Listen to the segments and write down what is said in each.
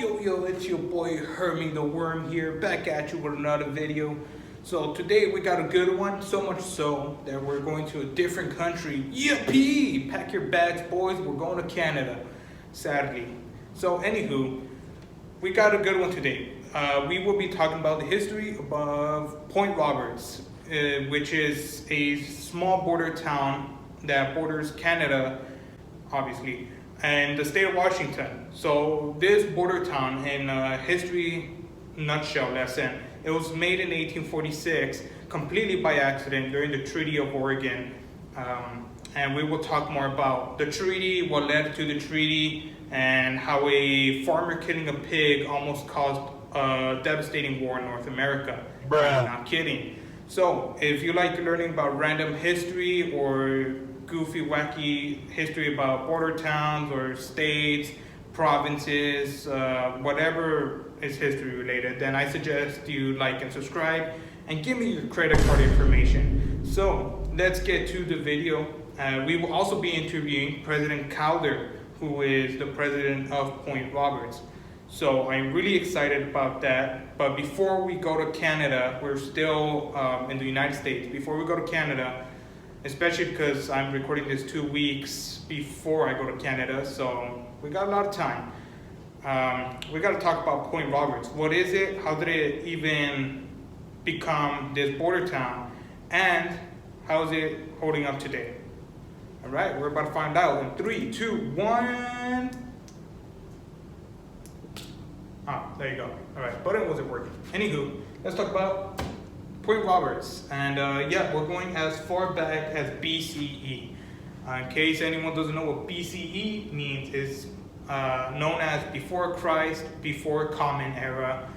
Yo, it's your boy Hermie the Worm here, back at you with another video. So today we got a good one, so much so that we're going to a different country. Yippee! Pack your bags, boys, we're going to Canada, sadly. So anywho, we got a good one today. We will be talking about the history of Point Roberts, which is a small border town that borders Canada, obviously, and the state of Washington. So this border town, in a history nutshell lesson, it was made in 1846 completely by accident during the Treaty of Oregon. And we will talk more about the treaty, what led to the treaty, and how a farmer killing a pig almost caused a devastating war in North America. Bruh. Not kidding. So if you like learning about random history or goofy, wacky history about border towns or states, provinces, whatever is history related, then I suggest you like and subscribe and give me your credit card information. So let's get to the video. We will also be interviewing President Calder, who is the president of Point Roberts. So I'm really excited about that. But before we go to Canada, we're still in the United States. Before we go to Canada, especially because I'm recording this 2 weeks before I go to Canada, so we got a lot of time. We got to talk about Point Roberts. What is it? How did it even become this border town? And how is it holding up today? All right, we're about to find out in 3, 2, 1. There you go. All right, button wasn't working. Anywho, let's talk about Point Roberts. And yeah, we're going as far back as BCE. In case anyone doesn't know what BCE means, it's known as before Christ, before Common Era.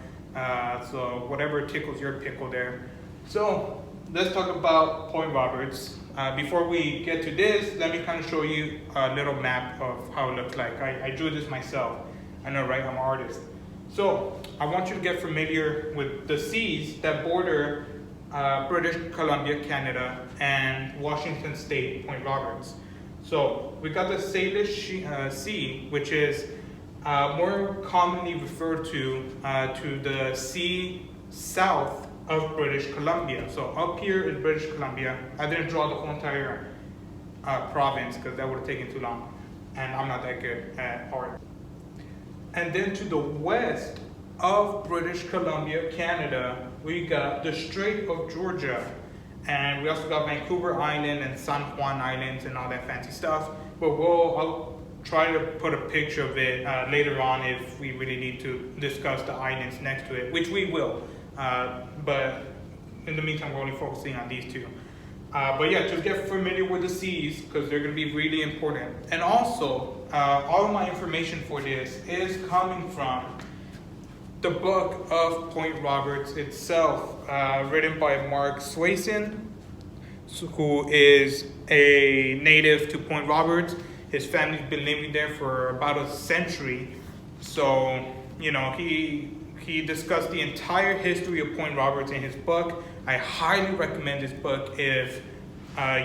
So whatever tickles your pickle there. So let's talk about Point Roberts. Before we get to this, let me kind of show you a little map of how it looks like. I drew this myself. I know, right? I'm an artist. So I want you to get familiar with the seas that border British Columbia, Canada, and Washington State, Point Roberts. So we got the Salish Sea, which is more commonly referred to the sea south of British Columbia. So up here in British Columbia, I didn't draw the whole entire province because that would have taken too long, and I'm not that good at art. And then to the west of British Columbia, Canada, we got the Strait of Georgia. And we also got Vancouver Island and San Juan Islands and all that fancy stuff. But I'll try to put a picture of it later on if we really need to discuss the islands next to it, which we will. But in the meantime, we're only focusing on these two. But yeah, just get familiar with the seas because they're going to be really important. And also, all of my information for this is coming from the book of Point Roberts itself, written by Mark Swenson, who is a native to Point Roberts. His family's been living there for about a century. So, you know, he discussed the entire history of Point Roberts in his book. I highly recommend this book if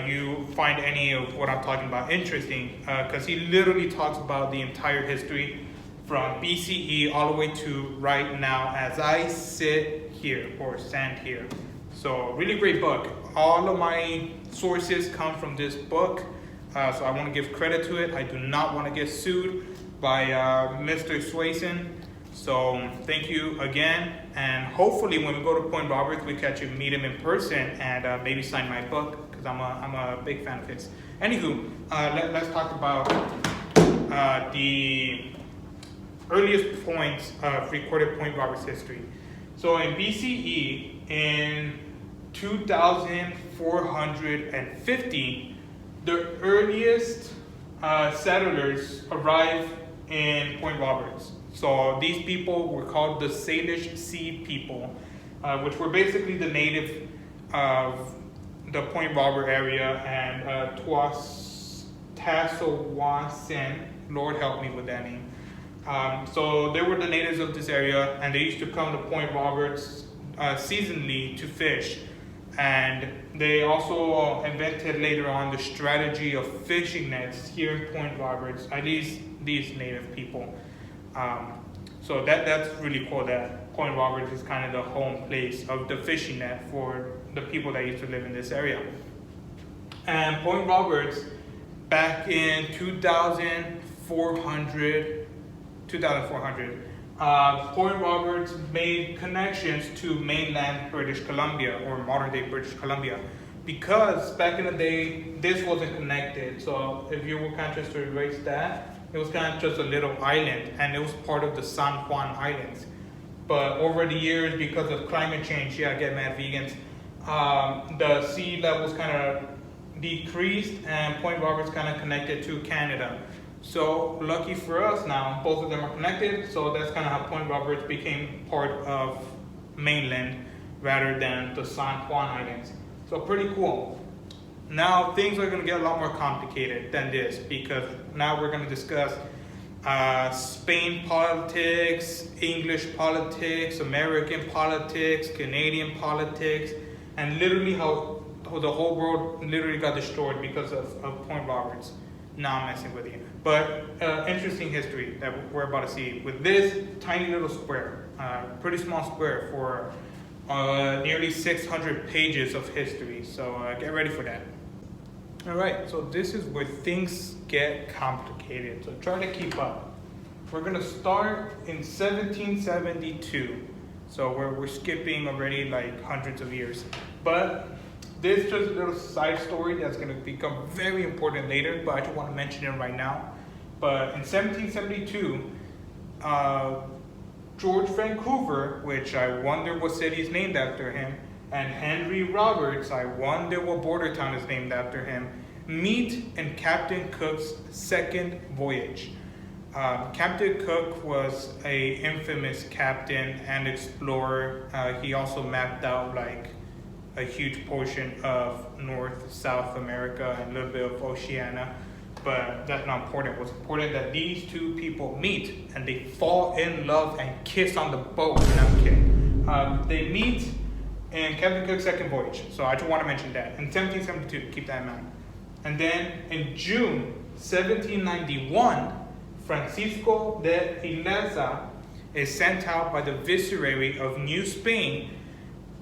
you find any of what I'm talking about interesting, because he literally talks about the entire history from BCE all the way to right now as I sit here or stand here. So really great book. All of my sources come from this book, so I want to give credit to it. I do not want to get sued by Mr. Swenson. So thank you again, and hopefully when we go to Point Roberts, we catch him, meet him in person, and maybe sign my book because I'm a big fan of his. Anywho, let's talk about the earliest points of recorded Point Roberts history. So in BCE, in 2450, the earliest settlers arrived in Point Roberts. So these people were called the Salish Sea people, which were basically the native of the Point Robert area and Tassawassen. Lord help me with that name. So they were the natives of this area, and they used to come to Point Roberts seasonally to fish. And they also invented later on the strategy of fishing nets here in Point Roberts, at least these native people. So that's really cool that Point Roberts is kind of the home place of the fishing net for the people that used to live in this area. And Point Roberts, back in 2400, Point Roberts made connections to mainland British Columbia, or modern day British Columbia, because back in the day, this wasn't connected. So if you were kind of just to erase that, it was kind of just a little island, and it was part of the San Juan Islands. But over the years, because of climate change, yeah, get mad vegans, the sea levels kind of decreased, and Point Roberts kind of connected to Canada. So lucky for us now, both of them are connected. So that's kind of how Point Roberts became part of mainland rather than the San Juan Islands. So pretty cool. Now things are going to get a lot more complicated than this, because now we're going to discuss Spain politics, English politics, American politics, Canadian politics, and literally how the whole world literally got destroyed because of Point Roberts. Now I'm messing with you. But interesting history that we're about to see with this tiny little square, pretty small square for nearly 600 pages of history. So get ready for that. All right, so this is where things get complicated. So try to keep up. We're gonna start in 1772. So we're skipping already like hundreds of years. But this is just a little side story that's gonna become very important later, but I just wanna mention it right now. But in 1772, George Vancouver, which I wonder what city is named after him, and Henry Roberts, I wonder what border town is named after him, meet in Captain Cook's second voyage. Captain Cook was a infamous captain and explorer. He also mapped out like a huge portion of North, South America, and a little bit of Oceania. But that's not important. What's important that these two people meet and they fall in love and kiss on the boat. No, I'm kidding. They meet in Captain Cook's second voyage. So I just want to mention that. In 1772, keep that in mind. And then in June 1791, Francisco de Ileza is sent out by the Viceroy of New Spain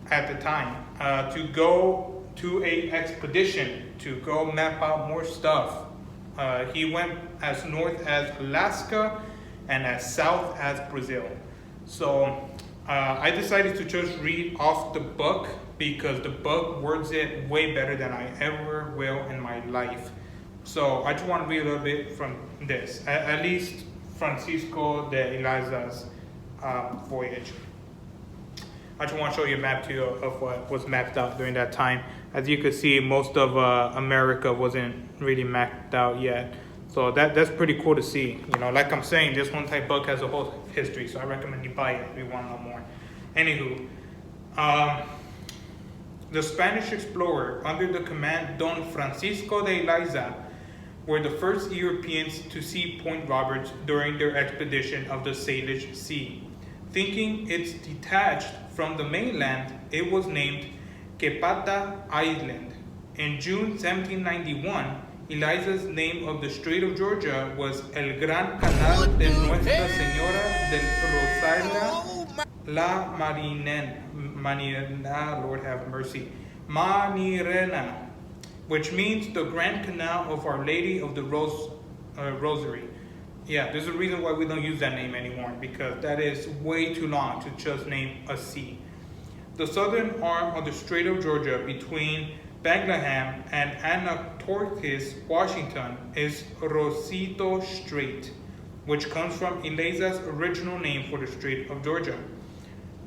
at the time to go to a expedition to go map out more stuff. He went as north as Alaska and as south as Brazil. So I decided to just read off the book because the book words it way better than I ever will in my life. So I just want to read a little bit from this, at least Francisco de Ileza's voyage. I just want to show you a map too of what was mapped out during that time. As you can see, most of America wasn't really mapped out yet. So that's pretty cool to see. You know, like I'm saying, this one type book has a whole history, so I recommend you buy it if you want to know more. Anywho, the Spanish explorer under the command Don Francisco de Ileza were the first Europeans to see Point Roberts during their expedition of the Salish Sea. Thinking it's detached from the mainland, it was named Quepata Island. In June 1791, Eliza's name of the Strait of Georgia was El Gran Canal de Nuestra Señora del Rosario La Marirena, Lord have mercy, Marirena, which means the Grand Canal of Our Lady of the Rosary. Yeah, there's a reason why we don't use that name anymore, because that is way too long to just name a sea. The southern arm of the Strait of Georgia between Bethlehem and Anacortes, Washington, is Rosito Strait, which comes from Eliza's original name for the Strait of Georgia.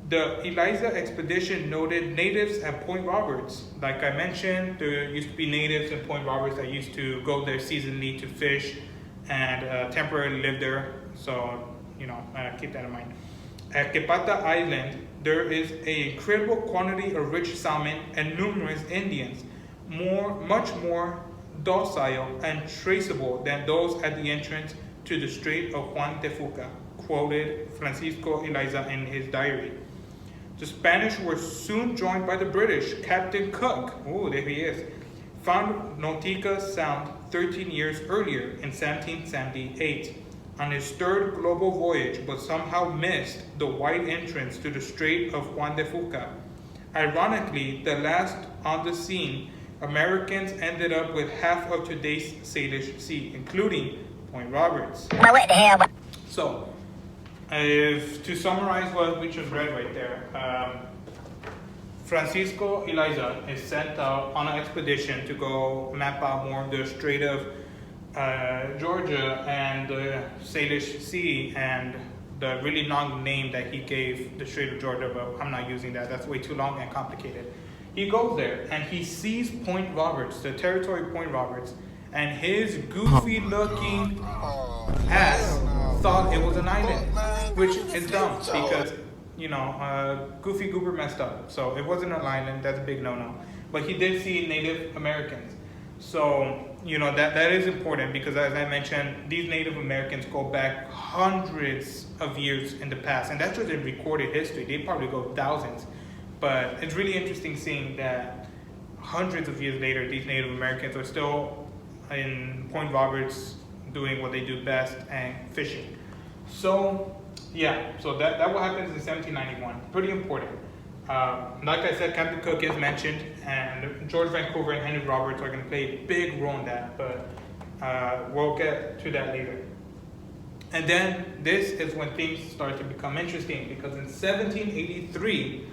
The Eliza expedition noted natives at Point Roberts. Like I mentioned, there used to be natives at Point Roberts that used to go there seasonally to fish and temporarily live there. So, you know, keep that in mind. At Quepata Island, there is an incredible quantity of rich salmon and numerous Indians, much more docile and traceable than those at the entrance to the Strait of Juan de Fuca, quoted Francisco Eliza in his diary. The Spanish were soon joined by the British. Captain Cook, oh, there he is, found Nautica Sound 13 years earlier in 1778. on his third global voyage, but somehow missed the wide entrance to the Strait of Juan de Fuca. Ironically, the last on the scene, Americans ended up with half of today's Salish Sea, including Point Roberts. What the hell? So, if to summarize what we just read right there, Francisco Eliza is sent out on an expedition to go map out more of the Strait of Georgia and the Salish Sea and the really long name that he gave the Strait of Georgia, but I'm not using that. That's way too long and complicated. He goes there and he sees Point Roberts, the territory Point Roberts, and his goofy looking ass thought it was an island, which is dumb because, Goofy Goober messed up. So it wasn't an island, that's a big no-no. But he did see Native Americans. So, that is important because, as I mentioned, these Native Americans go back hundreds of years in the past. And that's just in recorded history. They probably go thousands. But it's really interesting seeing that hundreds of years later, these Native Americans are still in Point Roberts doing what they do best and fishing. So, so that what happens in 1791. Pretty important. Like I said, Captain Cook is mentioned, and George Vancouver and Henry Roberts are going to play a big role in that, but we'll get to that later. And then this is when things start to become interesting, because in 1783,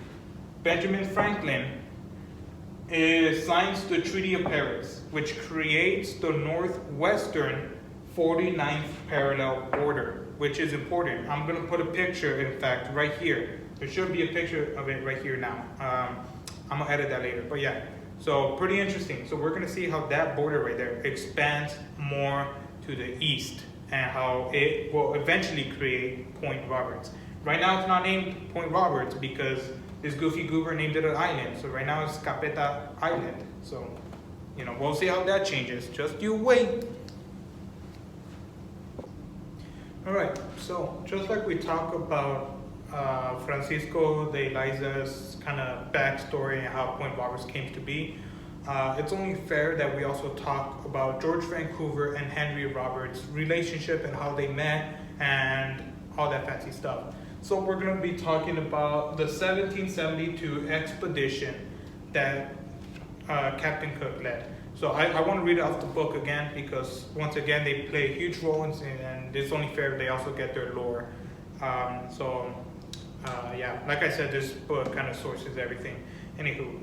Benjamin Franklin signs the Treaty of Paris, which creates the northwestern 49th parallel border, which is important. I'm going to put a picture, in fact, right here. There should be a picture of it right here now. I'm going to edit that later. But so pretty interesting. So we're going to see how that border right there expands more to the east and how it will eventually create Point Roberts. Right now it's not named Point Roberts because this Goofy Goober named it an island. So right now it's Capeta Island. So, we'll see how that changes. Just you wait. All right, so just like we talk about Francisco de Eliza's kind of backstory and how Point Roberts came to be, it's only fair that we also talk about George Vancouver and Henry Roberts' relationship and how they met and all that fancy stuff. So we're going to be talking about the 1772 expedition that Captain Cook led. So I want to read it off the book again because, once again, they play a huge role and it's only fair they also get their lore. Like I said, this book kind of sources everything. Anywho,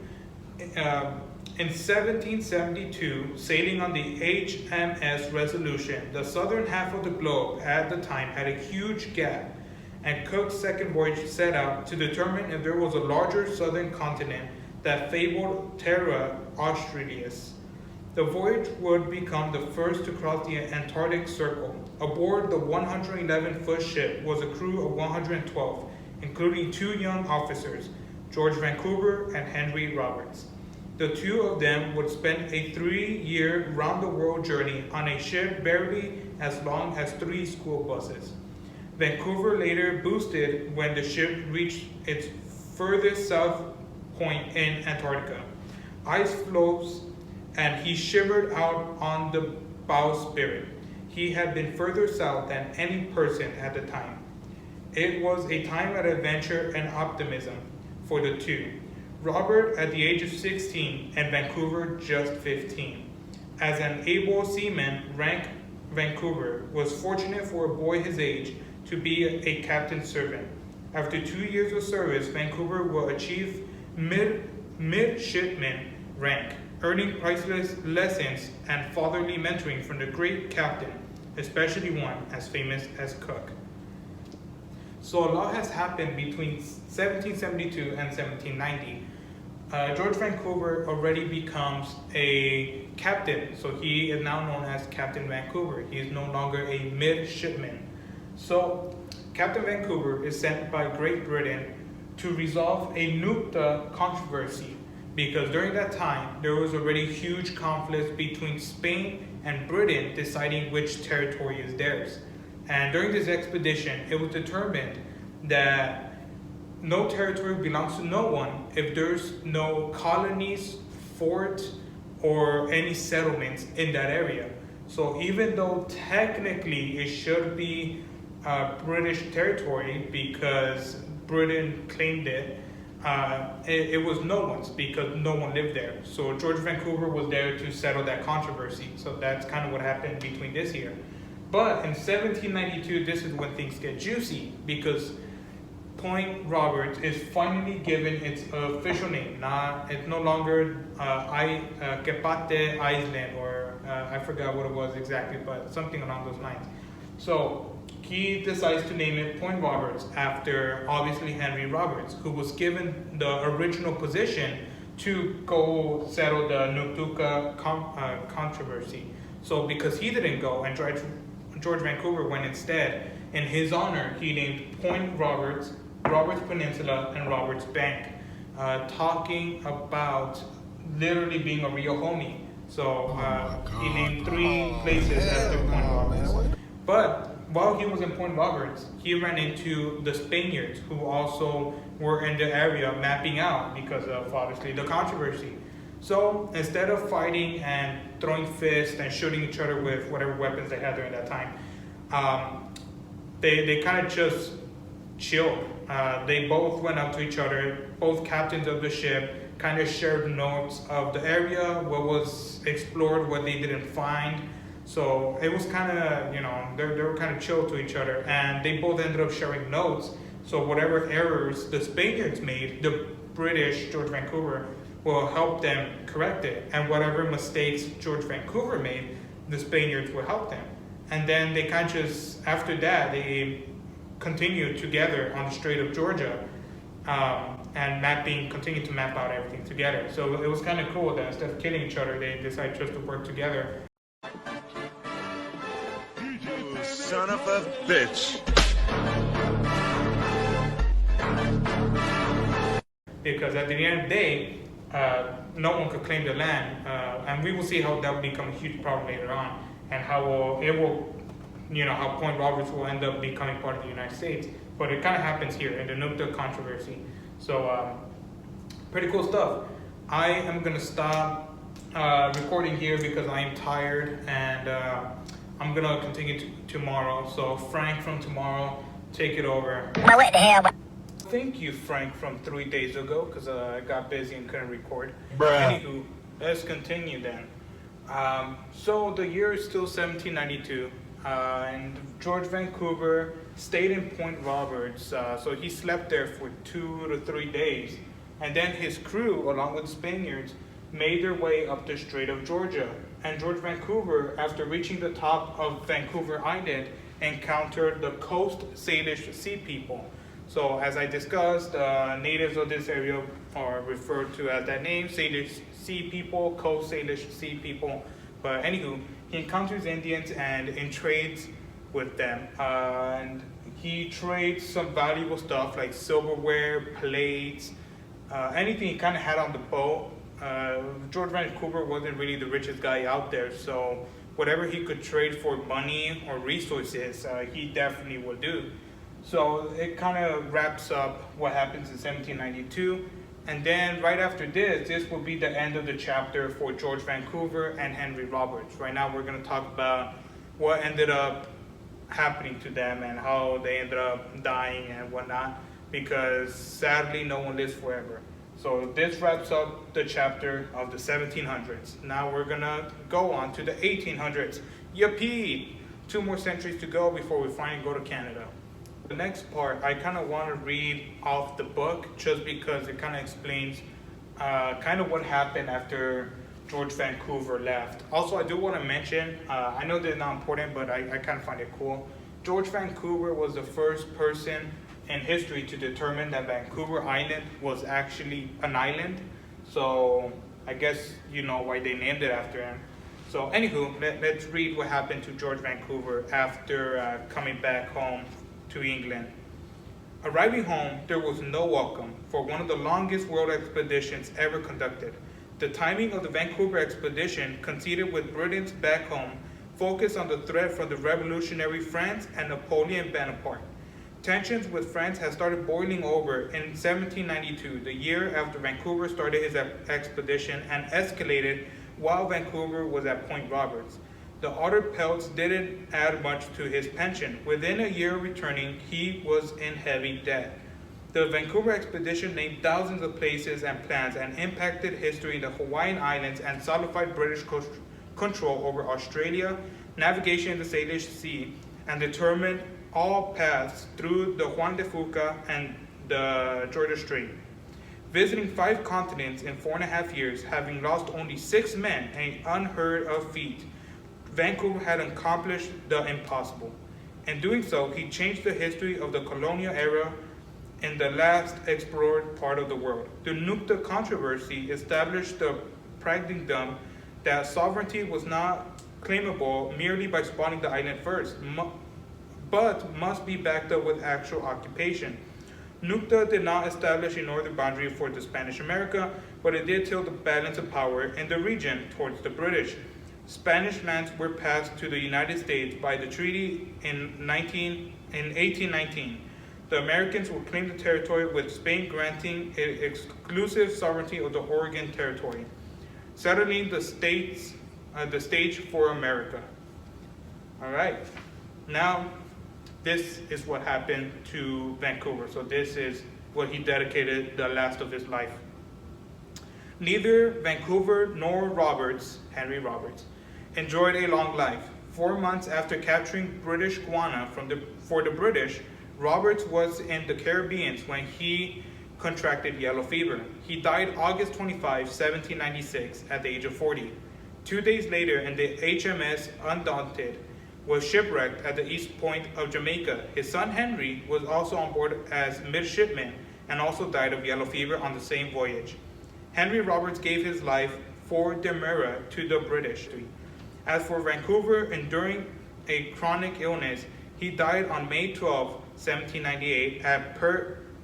in 1772, sailing on the HMS Resolution, the southern half of the globe at the time had a huge gap, and Cook's second voyage set out to determine if there was a larger southern continent that fabled Terra Australis. The voyage would become the first to cross the Antarctic Circle. Aboard the 111-foot ship was a crew of 112, including 2 young officers, George Vancouver and Henry Roberts. The 2 of them would spend a 3-year round-the-world journey on a ship barely as long as 3 school buses. Vancouver later boosted when the ship reached its furthest south point in Antarctica. Ice floes, and he shivered out on the bowsprit. He had been further south than any person at the time. It was a time of adventure and optimism for the 2. Robert at the age of 16 and Vancouver just 15. As an able seaman, Rank Vancouver was fortunate for a boy his age to be a captain's servant. After 2 years of service, Vancouver will achieve midshipman rank, earning priceless lessons and fatherly mentoring from the great captain, especially one as famous as Cook. So a lot has happened between 1772 and 1790. George Vancouver already becomes a captain, so he is now known as Captain Vancouver. He is no longer a midshipman. So Captain Vancouver is sent by Great Britain to resolve a NUCTA controversy, because during that time there was already huge conflicts between Spain and Britain deciding which territory is theirs. And during this expedition, it was determined that no territory belongs to no one if there's no colonies, forts, or any settlements in that area. So even though technically it should be British territory because Britain claimed it, it was no one's because no one lived there. So George Vancouver was there to settle that controversy. So that's kind of what happened between this year. But in 1792, this is when things get juicy because Point Roberts is finally given its official name. It's no longer Kepate Island, or I forgot what it was exactly, but something along those lines. So he decides to name it Point Roberts after obviously Henry Roberts, who was given the original position to go settle the Nootka controversy. So because he didn't go and George Vancouver went instead, in his honor, he named Point Roberts, Roberts Peninsula, and Roberts Bank, talking about literally being a real homie. So he named 3 places after Point Roberts. But while he was in Point Roberts, he ran into the Spaniards, who also were in the area mapping out because of obviously the controversy. So instead of fighting and throwing fists and shooting each other with whatever weapons they had during that time, they kind of just chilled. They both went up to each other, both captains of the ship, kind of shared notes of the area, what was explored, what they didn't find. So it was kind of, they were kind of chill to each other, and they both ended up sharing notes. So whatever errors the Spaniards made, the British, George Vancouver, will help them correct it. And whatever mistakes George Vancouver made, the Spaniards will help them. And then they kind of just, after that, they continued together on the Strait of Georgia, and continued to map out everything together. So it was kind of cool that instead of killing each other, they decided just to work together. You son of a bitch. Because at the end of the day, no one could claim the land, and we will see how that will become a huge problem later on, and how how Point Roberts will end up becoming part of the United States. But it kind of happens here in the Nootka controversy. So pretty cool stuff. I am gonna stop recording here because I am tired, and I'm gonna continue tomorrow. So Frank from tomorrow, take it over. What the hell? Thank you, Frank, from 3 days ago, because I got busy and couldn't record. Bruh. Anywho, let's continue then. So the year is still 1792, and George Vancouver stayed in Point Roberts. So he slept there for 2 to 3 days, and then his crew, along with Spaniards, made their way up the Strait of Georgia. And George Vancouver, after reaching the top of Vancouver Island, encountered the Coast Salish Sea People. So as I discussed, natives of this area are referred to as that name, Salish Sea People, Coast Salish Sea People. But anywho, he encounters Indians and in trades with them. And he trades some valuable stuff like silverware, plates, anything he kind of had on the boat. George Vancouver wasn't really the richest guy out there, so whatever he could trade for money or resources, he definitely would do. So it kind of wraps up what happens in 1792. And then right after this will be the end of the chapter for George Vancouver and Henry Roberts. Right now we're going to talk about what ended up happening to them and how they ended up dying and whatnot, because sadly no one lives forever. So this wraps up the chapter of the 1700s. Now we're going to go on to the 1800s. Yippee! 2 more centuries to go before we finally go to Canada. The next part, I kind of want to read off the book just because it kind of explains kind of what happened after George Vancouver left. Also, I do want to mention, I know they're not important, but I kind of find it cool. George Vancouver was the first person in history to determine that Vancouver Island was actually an island. So I guess you know why they named it after him. So anywho, let's read what happened to George Vancouver after coming back home to England. Arriving home, there was no welcome for one of the longest world expeditions ever conducted. The timing of the Vancouver expedition, conceded with Britons back home, focused on the threat from the revolutionary France and Napoleon Bonaparte. Tensions with France had started boiling over in 1792, the year after Vancouver started his expedition, and escalated while Vancouver was at Point Roberts. The otter pelts didn't add much to his pension. Within a year of returning, he was in heavy debt. The Vancouver expedition named thousands of places and plans and impacted history in the Hawaiian Islands and solidified British control over Australia, navigation in the Salish Sea, and determined all paths through the Juan de Fuca and the Georgia Strait. Visiting 5 continents in 4.5 years, having lost only 6 men, an unheard of feat, Vancouver had accomplished the impossible. In doing so, he changed the history of the colonial era in the last explored part of the world. The Nukta controversy established the paradigm that sovereignty was not claimable merely by spawning the island first, but must be backed up with actual occupation. Nukta did not establish a northern boundary for the Spanish America, but it did tilt the balance of power in the region towards the British. Spanish lands were passed to the United States by the treaty in 1819. The Americans would claim the territory, with Spain granting exclusive sovereignty of the Oregon Territory, settling the stage for America. All right, now this is what happened to Vancouver. So this is what he dedicated the last of his life. Neither Vancouver nor Henry Roberts, enjoyed a long life. 4 months after capturing British Guiana for the British, Roberts was in the Caribbean when he contracted yellow fever. He died August 25, 1796, at the age of 40. 2 days later, in the HMS Undaunted, was shipwrecked at the east point of Jamaica. His son Henry was also on board as midshipman and also died of yellow fever on the same voyage. Henry Roberts gave his life for demurrer to the British. As for Vancouver, enduring a chronic illness, he died on May 12, 1798 at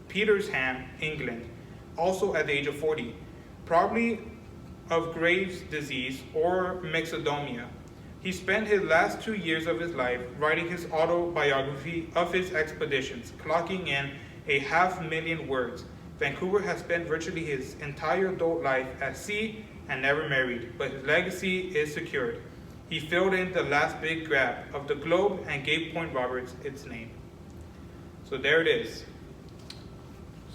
Petersham, England, also at the age of 40, probably of Graves' disease or myxodomia. He spent his last 2 years of his life writing his autobiography of his expeditions, clocking in 500,000 words. Vancouver has spent virtually his entire adult life at sea and never married, but his legacy is secured. He filled in the last big gap of the globe and gave Point Roberts its name. So there it is.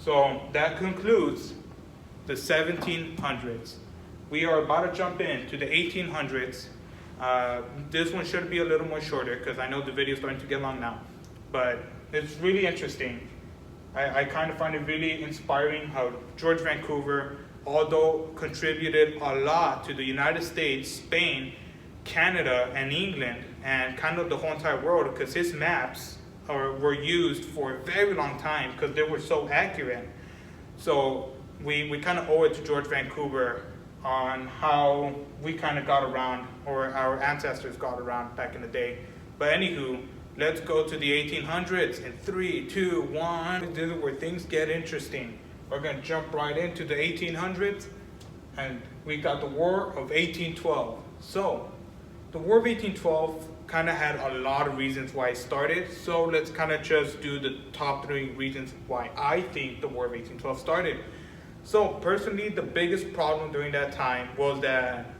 So that concludes the 1700s. We are about to jump into the 1800s. This one should be a little more shorter because I know the video is starting to get long now. But it's really interesting. I kind of find it really inspiring how George Vancouver, although contributed a lot to the United States, Spain, Canada, and England, and kind of the whole entire world, because his maps were used for a very long time because they were so accurate. So we kind of owe it to George Vancouver on how we kind of got around, or our ancestors got around back in the day. But anywho, let's go to the 1800s in 3, 2, 1. This is where things get interesting. We're going to jump right into the 1800s, and we got the War of 1812. So the War of 1812 kind of had a lot of reasons why it started. So let's kind of just do the top 3 reasons why I think the War of 1812 started. So personally, the biggest problem during that time was that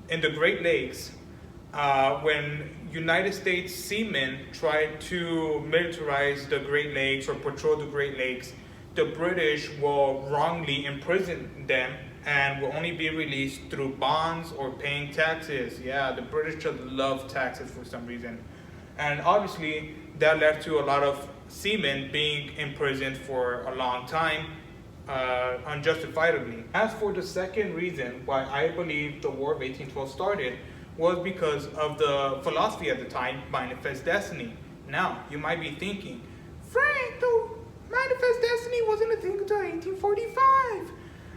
in the Great Lakes, when United States seamen tried to militarize the Great Lakes or patrol the Great Lakes, the British will wrongly imprison them and will only be released through bonds or paying taxes. Yeah, the British just love taxes for some reason. And obviously, that led to a lot of seamen being imprisoned for a long time, unjustifiably. As for the second reason why I believe the War of 1812 started, was because of the philosophy at the time, manifest destiny. Now, you might be thinking, Frank, the manifest destiny wasn't a thing until 1845.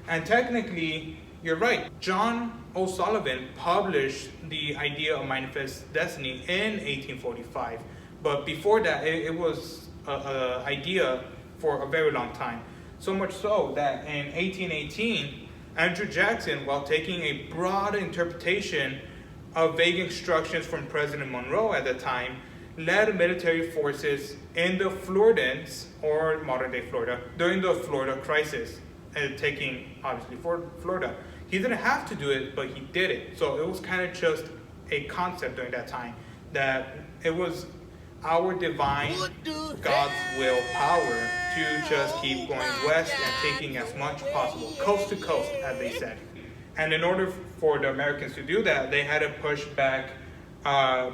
And technically, you're right. John O'Sullivan published the idea of manifest destiny in 1845. But before that, it was an idea for a very long time. So much so that in 1818, Andrew Jackson, while taking a broad interpretation of vague instructions from President Monroe at the time, led military forces in the Floridans, or modern-day Florida, during the Florida crisis, and taking, obviously, Florida. He didn't have to do it, but he did it. So it was kind of just a concept during that time that it was our divine God's will power to just keep going west and taking as much possible, coast to coast, as they said. And in order for the Americans to do that, they had to push back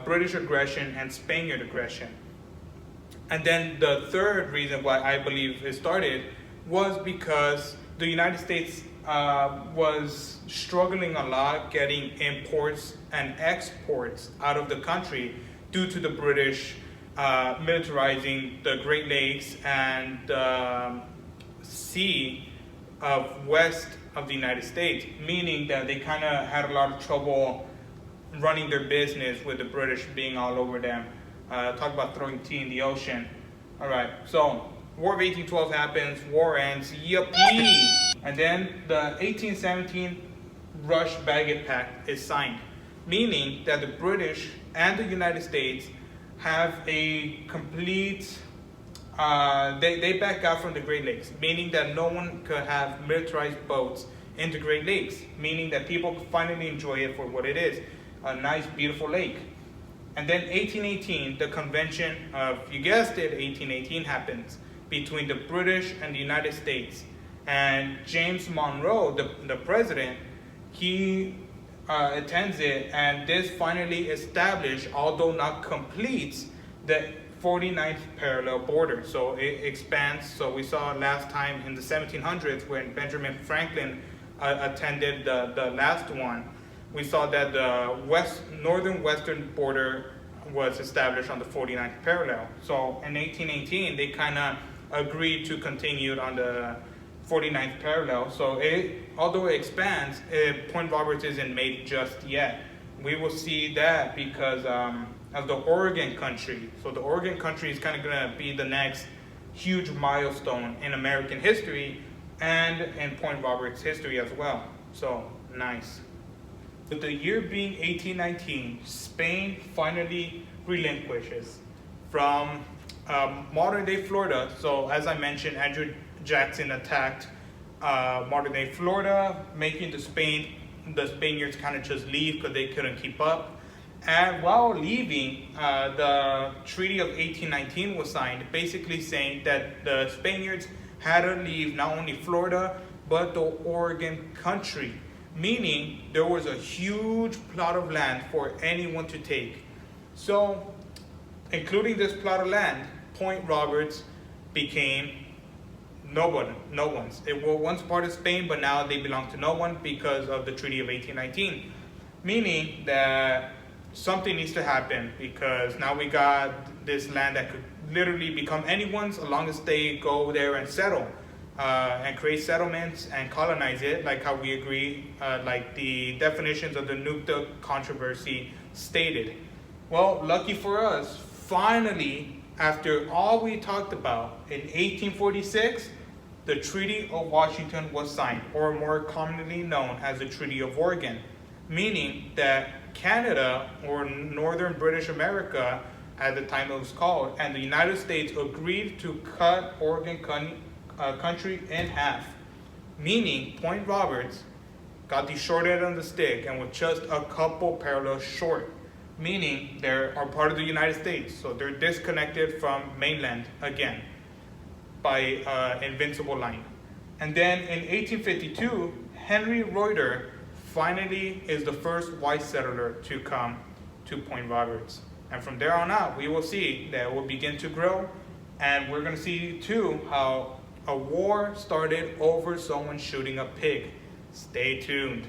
British aggression and Spaniard aggression. And then the third reason why I believe it started was because the United States was struggling a lot getting imports and exports out of the country due to the British militarizing the Great Lakes and sea of west of the United States, meaning that they kind of had a lot of trouble running their business with the British being all over them. Talk about throwing tea in the ocean. All right, so War of 1812 happens, war ends, yippee! And then the 1817 Rush-Bagot Pact is signed, meaning that the British and the United States have a complete, they back out from the Great Lakes, meaning that no one could have militarized boats in the Great Lakes, meaning that people could finally enjoy it for what it is, a nice, beautiful lake. And then 1818, the convention of, you guessed it, 1818 happens between the British and the United States. And James Monroe, the president, he attends it, and this finally established, although not completes, the 49th parallel border. So it expands. So we saw last time in the 1700s when Benjamin Franklin attended the last one, we saw that the northern western border was established on the 49th parallel. So in 1818, they kind of agreed to continue on the 49th parallel. So although it expands, Point Roberts isn't made just yet. We will see that because of the Oregon Country. So the Oregon Country is kind of going to be the next huge milestone in American history and in Point Roberts history as well. So nice. With the year being 1819, Spain finally relinquishes from modern-day Florida. So as I mentioned, Andrew Jackson attacked modern-day Florida, making the Spaniards kind of just leave because they couldn't keep up. And while leaving, the Treaty of 1819 was signed, basically saying that the Spaniards had to leave not only Florida, but the Oregon Country, meaning there was a huge plot of land for anyone to take. So, including this plot of land, Point Roberts became no one's. It was once part of Spain, but now they belong to no one because of the Treaty of 1819. Meaning that something needs to happen because now we got this land that could literally become anyone's as long as they go there and settle. And create settlements and colonize it, like how we agree, like the definitions of the NUCTA controversy stated. Well, lucky for us, finally, after all we talked about, in 1846, the Treaty of Washington was signed, or more commonly known as the Treaty of Oregon, meaning that Canada, or Northern British America, at the time it was called, and the United States agreed to cut Oregon country in half, meaning Point Roberts got the short end of the stick and was just a couple parallels short, meaning they are part of the United States, so they're disconnected from mainland again by invincible line. And then in 1852, Henry Reuter finally is the first white settler to come to Point Roberts. And from there on out, we will see that it will begin to grow, and we're going to see too how a war started over someone shooting a pig. Stay tuned.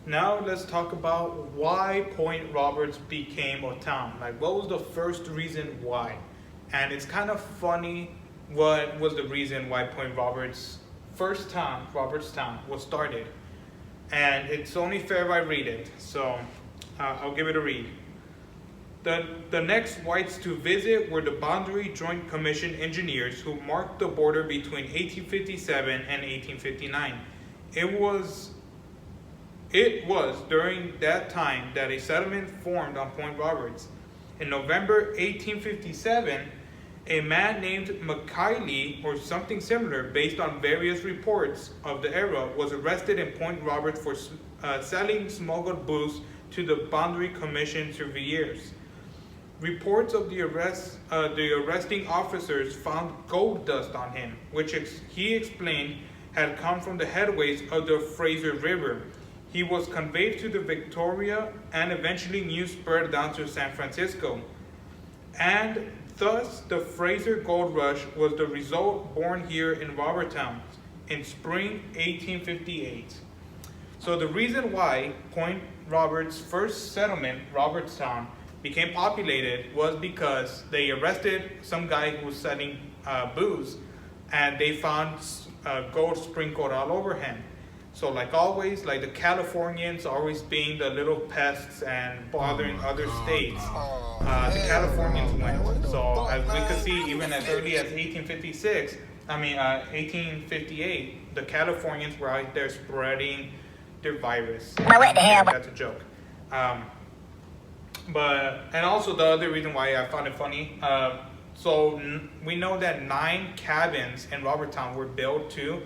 Now let's talk about why Point Roberts became a town. Like, what was the first reason why? And it's kind of funny what was the reason why Point Roberts, first town, Robertstown, was started. And it's only fair if I read it, so I'll give it a read. The next whites to visit were the Boundary Joint Commission engineers who marked the border between 1857 and 1859. It was during that time that a settlement formed on Point Roberts. In November 1857, a man named McKinley, or something similar, based on various reports of the era, was arrested in Point Roberts for selling smuggled booze to the Boundary Commission surveyors. Reports of the arresting officers found gold dust on him, which he explained had come from the headways of the Fraser River. He was conveyed to the Victoria, and eventually news spread down to San Francisco. And thus, the Fraser Gold Rush was the result born here in Robertstown in spring 1858. So the reason why Point Roberts' first settlement, Robertstown, became populated was because they arrested some guy who was selling booze, and they found gold sprinkled all over him. So like always, like the Californians always being the little pests and bothering other states, the Californians win. So as we could see, even as early as 1858, the Californians were out there spreading their virus. That's a joke. And also the other reason why I found it funny, so we know that 9 cabins in Robertstown were built too,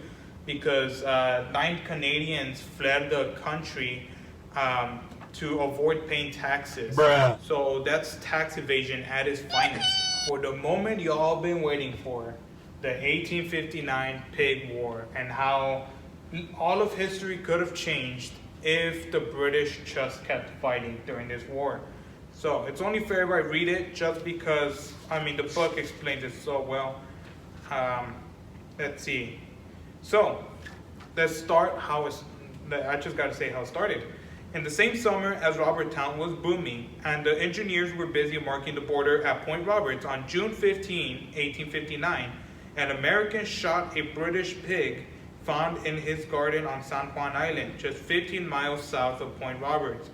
because 9 Canadians fled the country to avoid paying taxes. Bruh. So that's tax evasion at its finest. For the moment y'all been waiting for, the 1859 Pig War, and how all of history could have changed if the British just kept fighting during this war. So it's only fair if I read it, just because, the book explains it so well. Let's see. So, let's start I just got to say how it started. In the same summer as Robertstown was booming, and the engineers were busy marking the border at Point Roberts, on June 15, 1859, an American shot a British pig found in his garden on San Juan Island, just 15 miles south of Point Roberts.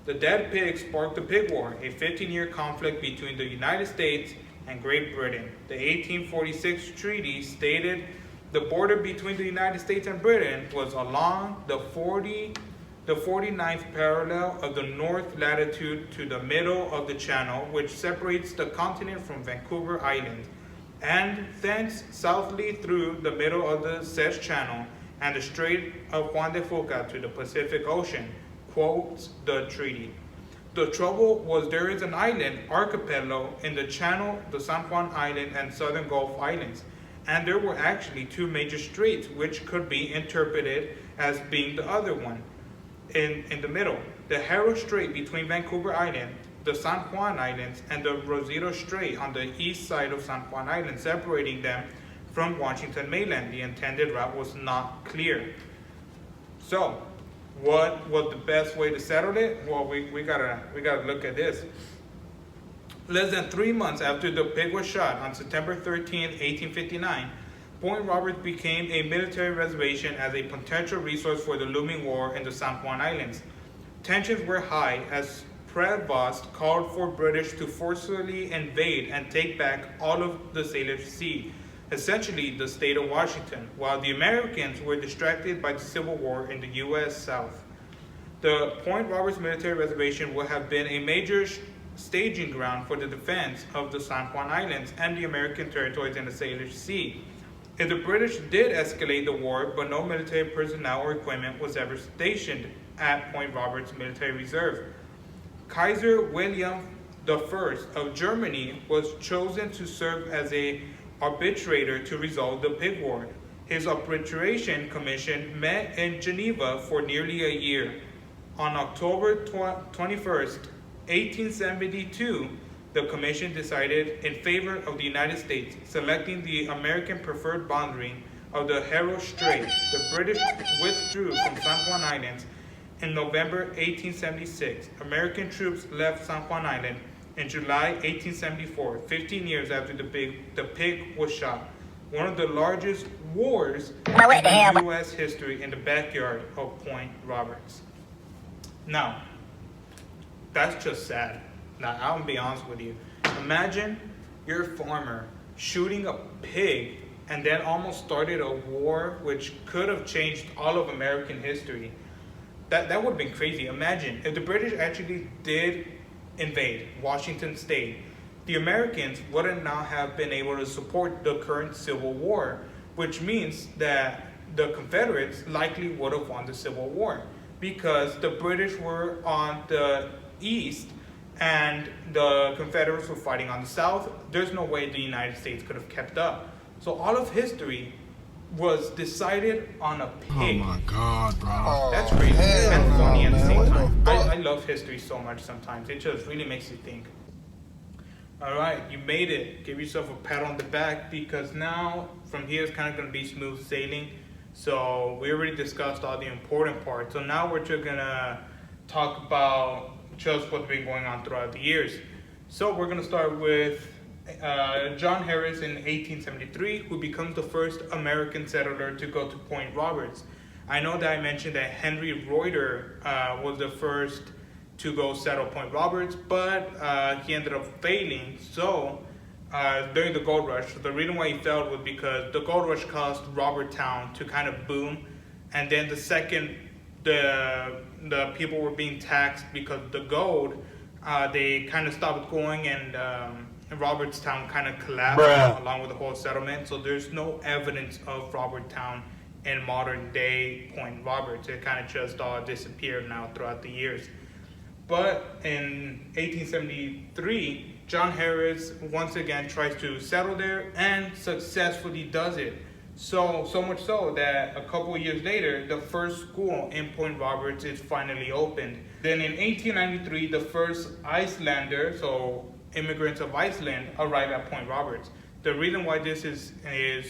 The dead pig sparked the Pig War, a 15-year conflict between the United States and Great Britain. The 1846 treaty stated the border between the United States and Britain was along the 49th parallel of the north latitude to the middle of the channel, which separates the continent from Vancouver Island, and thence southerly through the middle of the said channel and the Strait of Juan de Fuca to the Pacific Ocean, quotes the treaty. The trouble was there is an island archipelago in the channel, the San Juan Island and Southern Gulf Islands, and there were actually 2 major straits which could be interpreted as being the other one in the middle. The Haro Strait between Vancouver Island, the San Juan Islands, and the Rosito Strait on the east side of San Juan Island, separating them from Washington mainland. The intended route was not clear. So, what was the best way to settle it? Well, we gotta look at this. Less than 3 months after the pig was shot on September 13, 1859, Point Roberts became a military reservation as a potential resource for the looming war in the San Juan Islands. Tensions were high as Prevost called for British to forcefully invade and take back all of the Salish Sea, essentially the state of Washington, while the Americans were distracted by the Civil War in the U.S. South. The Point Roberts military reservation would have been a major staging ground for the defense of the San Juan Islands and the American territories in the Salish Sea. If the British did escalate the war, but no military personnel or equipment was ever stationed at Point Roberts Military Reserve. Kaiser William I of Germany was chosen to serve as an arbitrator to resolve the Pig War. His arbitration commission met in Geneva for nearly a year. On October 21st, 1872, the commission decided in favor of the United States, selecting the American preferred boundary of the Haro Strait. The British withdrew from San Juan Islands in November 1876. American troops left San Juan Island in July 1874, 15 years after the pig was shot. One of the largest wars in U.S. history in the backyard of Point Roberts. Now, that's just sad. Now, I'll be honest with you. Imagine you're a farmer shooting a pig and then almost started a war which could have changed all of American history. That would have been crazy. Imagine if the British actually did invade Washington State, the Americans wouldn't now have been able to support the current Civil War, which means that the Confederates likely would have won the Civil War. because the British were on the east and the Confederates were fighting on the south. There's no way the United States could have kept up. So all of history was decided on a pig. Oh my God, bro. That's crazy and no, funny at the man. same What the time. fuck? I love history so much sometimes. It just really makes you think. All right, you made it. Give yourself a pat on the back, because now from here it's kind of going to be smooth sailing. So we already discussed all the important parts. So now we're just going to talk about just what's been going on throughout the years. So we're going to start with John Harris in 1873, who becomes the first American settler to go to Point Roberts. I know that I mentioned that Henry Reuter was the first to go settle Point Roberts, but he ended up failing. So during the gold rush, the reason why he failed was because the gold rush caused Robertstown to kind of boom, and then the second the people were being taxed because of the gold, they kind of stopped going, and Robertstown kind of collapsed along with the whole settlement. So there's no evidence of Robertstown in modern day Point Roberts. It kind of just all disappeared now throughout the years. But in 1873, John Harris once again tries to settle there and successfully does it. So much so that a couple of years later, the first school in Point Roberts is finally opened. Then in 1893, the first Icelander, so immigrants of Iceland, arrive at Point Roberts. The reason why this is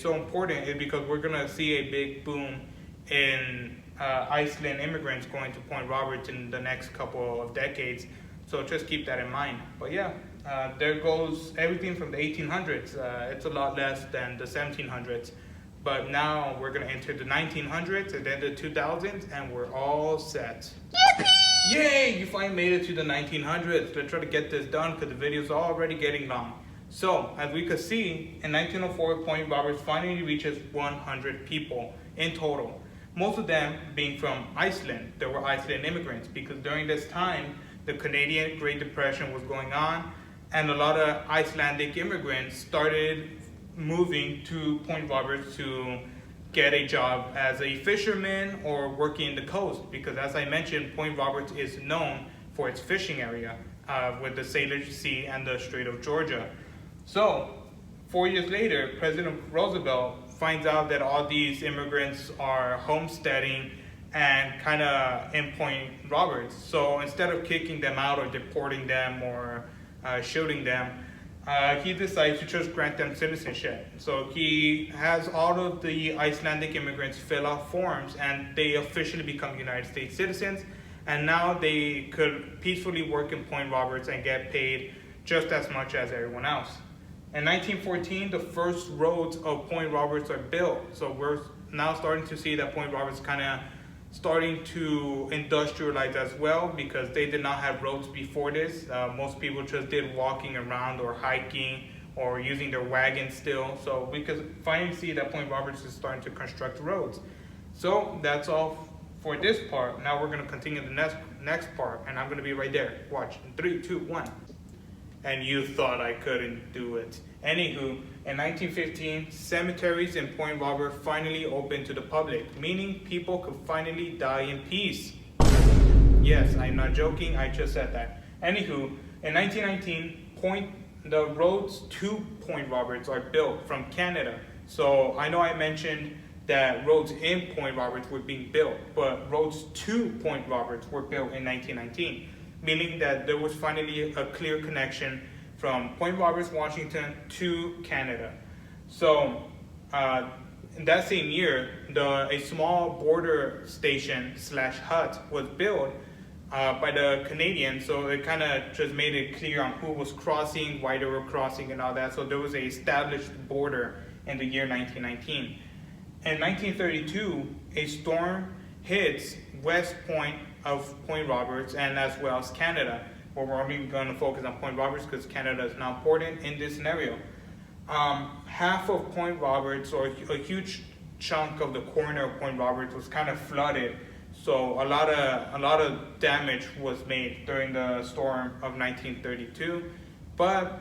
so important is because we're going to see a big boom in Iceland immigrants going to Point Roberts in the next couple of decades. So just keep that in mind. But yeah, there goes everything from the 1800s. It's a lot less than the 1700s. But now we're going to enter the 1900s and then the 2000s, and we're all set. Yippee! Yay! You finally made it to the 1900s. Let's try to get this done because the video's already getting long. So, as we could see, in 1904, Point Roberts finally reaches 100 people in total. Most of them being from Iceland. There were Iceland immigrants because during this time, the Canadian Great Depression was going on, and a lot of Icelandic immigrants started moving to Point Roberts to get a job as a fisherman or working the coast, because as I mentioned, Point Roberts is known for its fishing area with the Salish Sea and the Strait of Georgia. So 4 years later, President Roosevelt finds out that all these immigrants are homesteading and kind of in Point Roberts. So instead of kicking them out or deporting them or shooting them, he decides to just grant them citizenship. So he has all of the Icelandic immigrants fill out forms, and they officially become United States citizens. And now they could peacefully work in Point Roberts and get paid just as much as everyone else. In 1914, the first roads of Point Roberts are built. So we're now starting to see that Point Roberts kind of starting to industrialize as well, because they did not have roads before this. Most people just did walking around or hiking or using their wagons still. So we could finally see that Point Roberts is starting to construct roads. So that's all for this part. Now we're going to continue the next part, and I'm going to be right there. Watch. In 3, 2, 1. And you thought I couldn't do it. Anywho, in 1915, cemeteries in Point Roberts finally opened to the public, meaning people could finally die in peace. Yes, I'm not joking, I just said that. Anywho, in 1919, the roads to Point Roberts are built from Canada. So I know I mentioned that roads in Point Roberts were being built, but roads to Point Roberts were built in 1919. Meaning that there was finally a clear connection from Point Roberts, Washington to Canada. So in that same year, a small border station / hut was built by the Canadians. So it kind of just made it clear on who was crossing, why they were crossing and all that. So there was an established border in the year 1919. In 1932, a storm hits West Point of Point Roberts and as well as Canada. But we're only going to focus on Point Roberts because Canada is not important in this scenario. Half of Point Roberts, or a huge chunk of the corner of Point Roberts, was kind of flooded. So a lot of damage was made during the storm of 1932. But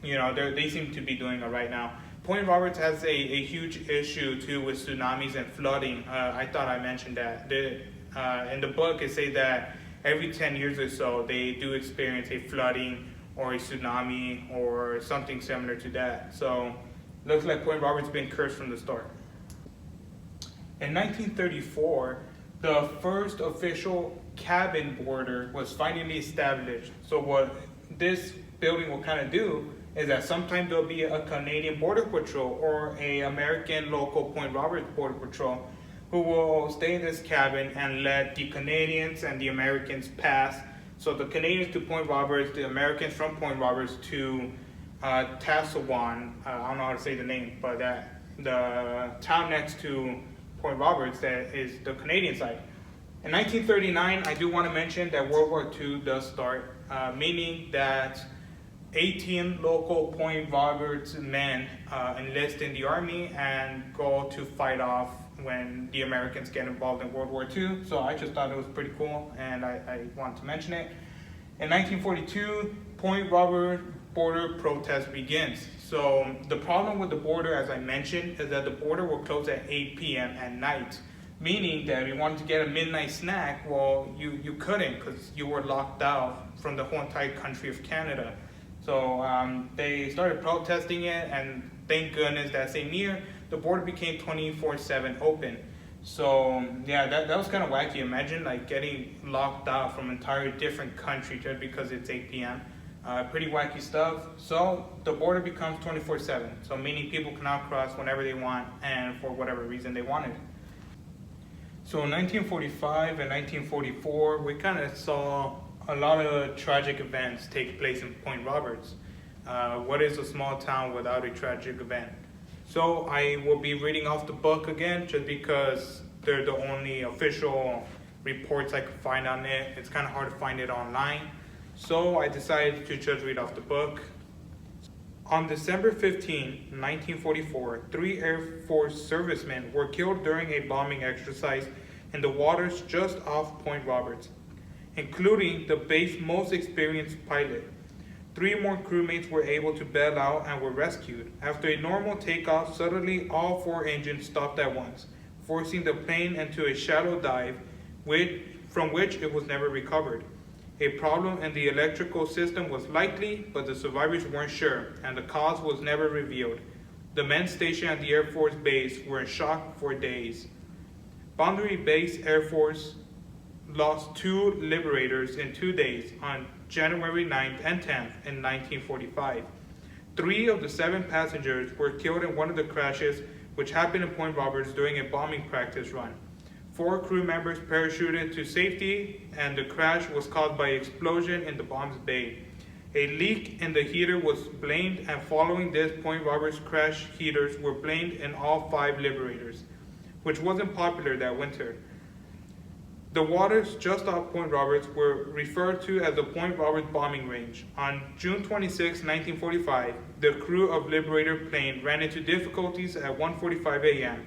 you know, they seem to be doing it right now. Point Roberts has a huge issue too with tsunamis and flooding. I thought I mentioned that. In the book, it says that every 10 years or so, they do experience a flooding or a tsunami or something similar to that. So looks like Point Roberts been cursed from the start. In 1934, the first official cabin border was finally established. So what this building will kind of do is that sometimes there'll be a Canadian Border Patrol or a American local Point Roberts Border Patrol who will stay in this cabin and let the Canadians and the Americans pass. So the Canadians to Point Roberts, the Americans from Point Roberts to Tassawan, I don't know how to say the name, but the town next to Point Roberts that is the Canadian side. In 1939, I do want to mention that World War II does start, meaning that 18 local Point Roberts men enlist in the army and go to fight off when the Americans get involved in World War II. So I just thought it was pretty cool, and I want to mention it. In 1942, Point Roberts border protest begins. So the problem with the border, as I mentioned, is that the border will close at 8 p.m. at night, meaning that if you wanted to get a midnight snack, well, you couldn't because you were locked out from the whole entire country of Canada. So they started protesting it, and thank goodness that same year, the border became 24/7 open. So yeah, that was kind of wacky. Imagine like getting locked out from an entire different country just because it's 8 p.m. Pretty wacky stuff. So the border becomes 24/7. So meaning people can now cross whenever they want and for whatever reason they wanted. So in 1945 and 1944, we kind of saw a lot of tragic events take place in Point Roberts. What is a small town without a tragic event? So I will be reading off the book again just because they're the only official reports I could find on it. It's kind of hard to find it online. So I decided to just read off the book. On December 15, 1944, 3 Air Force servicemen were killed during a bombing exercise in the waters just off Point Roberts, including the base's most experienced pilot. 3 more crewmates were able to bail out and were rescued. After a normal takeoff, suddenly all 4 engines stopped at once, forcing the plane into a shallow dive from which it was never recovered. A problem in the electrical system was likely, but the survivors weren't sure, and the cause was never revealed. The men stationed at the Air Force Base were in shock for days. Boundary Base Air Force lost 2 liberators in 2 days on January 9th and 10th in 1945. 3 of the 7 passengers were killed in one of the crashes which happened in Point Roberts during a bombing practice run. 4 crew members parachuted to safety, and the crash was caused by an explosion in the bomb's bay. A leak in the heater was blamed, and following this, Point Roberts crash heaters were blamed in all 5 liberators, which wasn't popular that winter. The waters just off Point Roberts were referred to as the Point Roberts bombing range. On June 26, 1945, the crew of Liberator plane ran into difficulties at 1:45 a.m.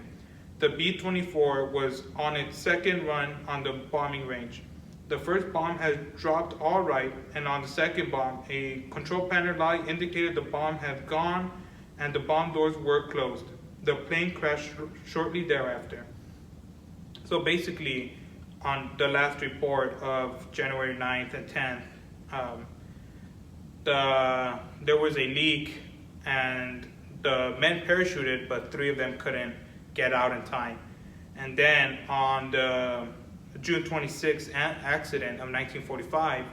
The B-24 was on its second run on the bombing range. The first bomb had dropped all right, and on the second bomb, a control panel light indicated the bomb had gone and the bomb doors were closed. The plane crashed shortly thereafter. So basically, on the last report of January 9th and 10th, there was a leak and the men parachuted, but 3 of them couldn't get out in time. And then on the June 26th accident of 1945,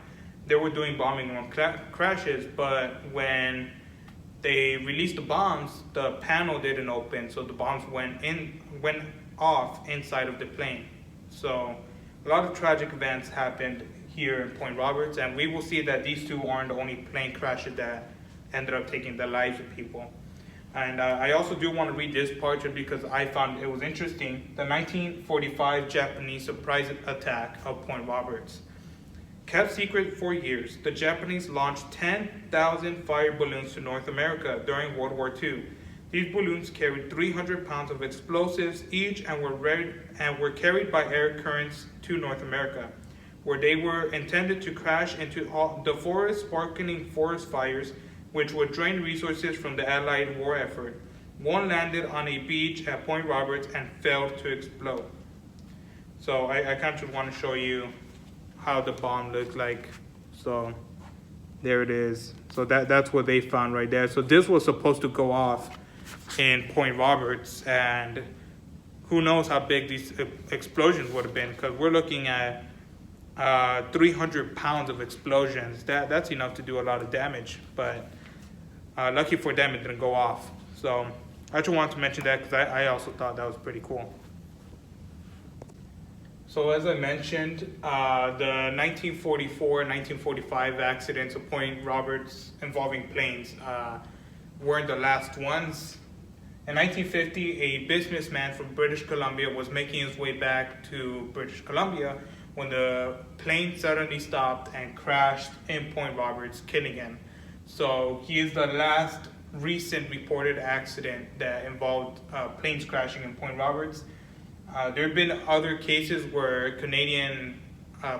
they were doing bombing run crashes, but when they released the bombs, the panel didn't open, so the bombs went off inside of the plane. So a lot of tragic events happened here in Point Roberts, and we will see that these 2 aren't the only plane crashes that ended up taking the lives of people. And I also do want to read this part just because I found it was interesting. The 1945 Japanese surprise attack of Point Roberts. Kept secret for years, the Japanese launched 10,000 fire balloons to North America during World War II. These balloons carried 300 pounds of explosives each and were carried by air currents to North America, where they were intended to crash into the sparkling forest fires, which would drain resources from the Allied war effort. One landed on a beach at Point Roberts and failed to explode. So I kind of just want to show you how the bomb looked like. So there it is. So that's what they found right there. So this was supposed to go off in Point Roberts, and who knows how big these explosions would have been, because we're looking at 300 pounds of explosions. That's enough to do a lot of damage, but lucky for them it didn't go off. So I just wanted to mention that because I also thought that was pretty cool. So as I mentioned, the 1944-1945 accidents of Point Roberts involving planes weren't the last ones. In 1950, a businessman from British Columbia was making his way back to British Columbia when the plane suddenly stopped and crashed in Point Roberts, killing him. So he is the last recent reported accident that involved planes crashing in Point Roberts. There have been other cases where Canadian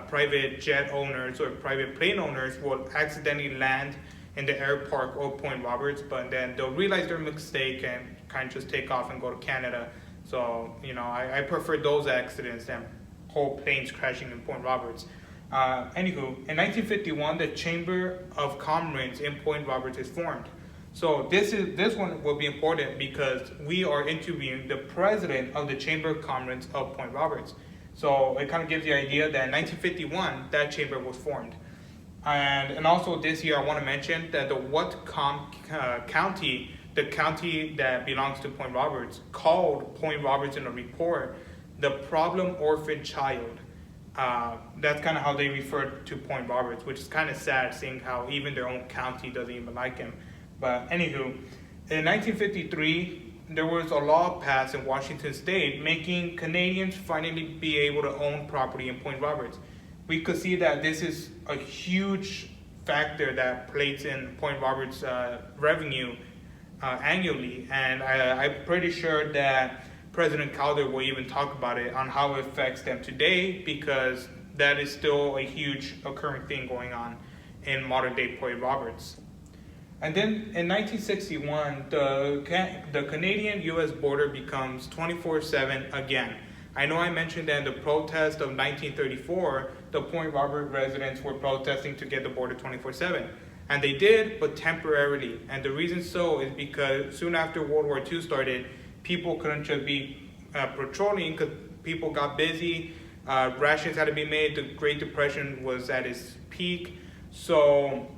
private jet owners or private plane owners will accidentally land in the air park of Point Roberts, but then they'll realize their mistake and kind of just take off and go to Canada. So, I prefer those accidents than whole planes crashing in Point Roberts. Anywho, in 1951, the Chamber of Commerce in Point Roberts is formed. So this one will be important because we are interviewing the president of the Chamber of Commerce of Point Roberts. So it kind of gives you the idea that in 1951, that chamber was formed. And also this year, I want to mention that the Whatcom County, the county that belongs to Point Roberts, called Point Roberts in a report the problem orphan child. That's kind of how they refer to Point Roberts, which is kind of sad, seeing how even their own county doesn't even like him. But anywho, in 1953, there was a law passed in Washington State making Canadians finally be able to own property in Point Roberts. We could see that this is a huge factor that plays in Point Roberts' revenue annually, and I'm pretty sure that President Calder will even talk about it on how it affects them today, because that is still a huge occurring thing going on in modern day Point Roberts. And then in 1961, the Canadian-U.S. border becomes 24/7 again. I know I mentioned that in the protest of 1934, the Point Roberts residents were protesting to get the border 24/7. And they did, but temporarily. And the reason so is because soon after World War II started, people couldn't just be patrolling because people got busy. Rations had to be made. The Great Depression was at its peak. So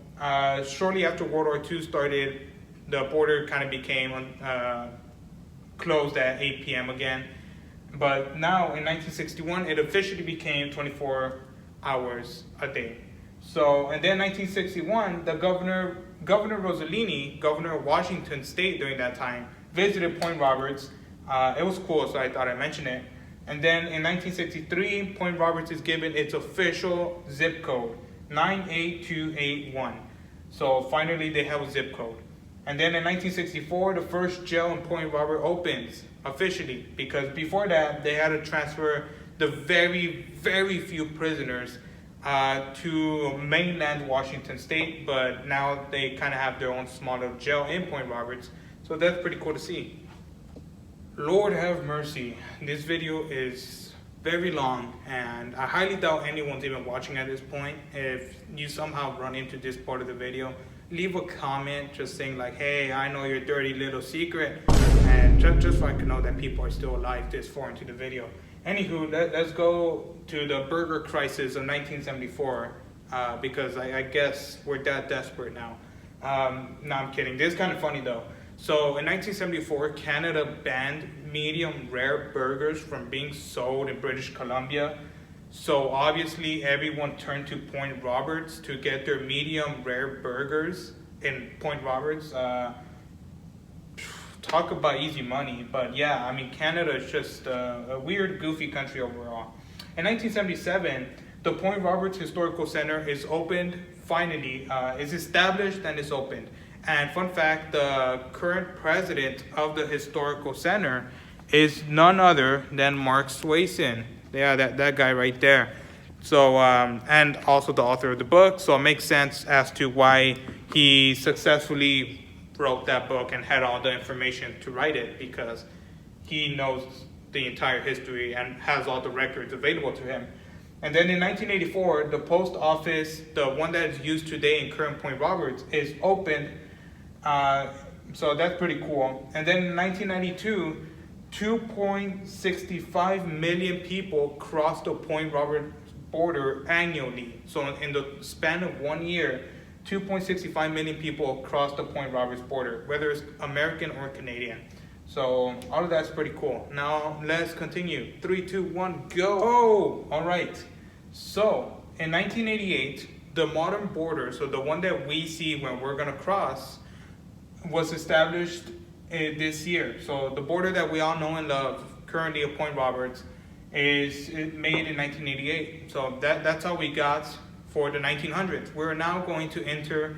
shortly after World War II started, the border kind of became closed at 8 p.m. again. But now in 1961, it officially became 24 hours a day. So, and then 1961, the Governor Rossellini, governor of Washington State during that time, visited Point Roberts. It was cool, so I thought I'd mention it. And then in 1963, Point Roberts is given its official zip code, 98281. So finally, they have a zip code. And then in 1964, the first jail in Point Roberts opens officially, because before that, they had to transfer the very, very few prisoners to mainland Washington State, but now they kind of have their own small little jail in Point Roberts. So that's pretty cool to see. Lord have mercy. This video is very long, and I highly doubt anyone's even watching at this point. If you somehow run into this part of the video, leave a comment just saying like, hey, I know your dirty little secret, and just so I can know that people are still alive this far into the video. Anywho, let's go to the burger crisis of 1974, because I guess we're that desperate now. No, I'm kidding. This is kind of funny though. So in 1974, Canada banned medium rare burgers from being sold in British Columbia. So obviously everyone turned to Point Roberts to get their medium rare burgers in Point Roberts. Talk about easy money, but yeah, I mean, Canada is just a weird, goofy country overall. In 1977, the Point Roberts Historical Center is opened, finally, is established and is opened. And fun fact, the current president of the Historical Center is none other than Mark Swenson. Yeah, that guy right there. So, and also the author of the book, so it makes sense as to why he successfully wrote that book and had all the information to write it, because he knows the entire history and has all the records available to him. And then in 1984, the post office, the one that is used today in current Point Roberts, is opened. So that's pretty cool. And then in 1992, 2.65 million people crossed the Point Roberts border annually. So in the span of 1 year, 2.65 million people crossed the Point Roberts border, whether it's American or Canadian. So all of that's pretty cool. Now let's continue. 3, 2, 1, go. Oh, all right. So in 1988, the modern border, so the one that we see when we're gonna cross, was established this year. So the border that we all know and love currently at Point Roberts is made in 1988. So that's all we got for the 1900s. We're now going to enter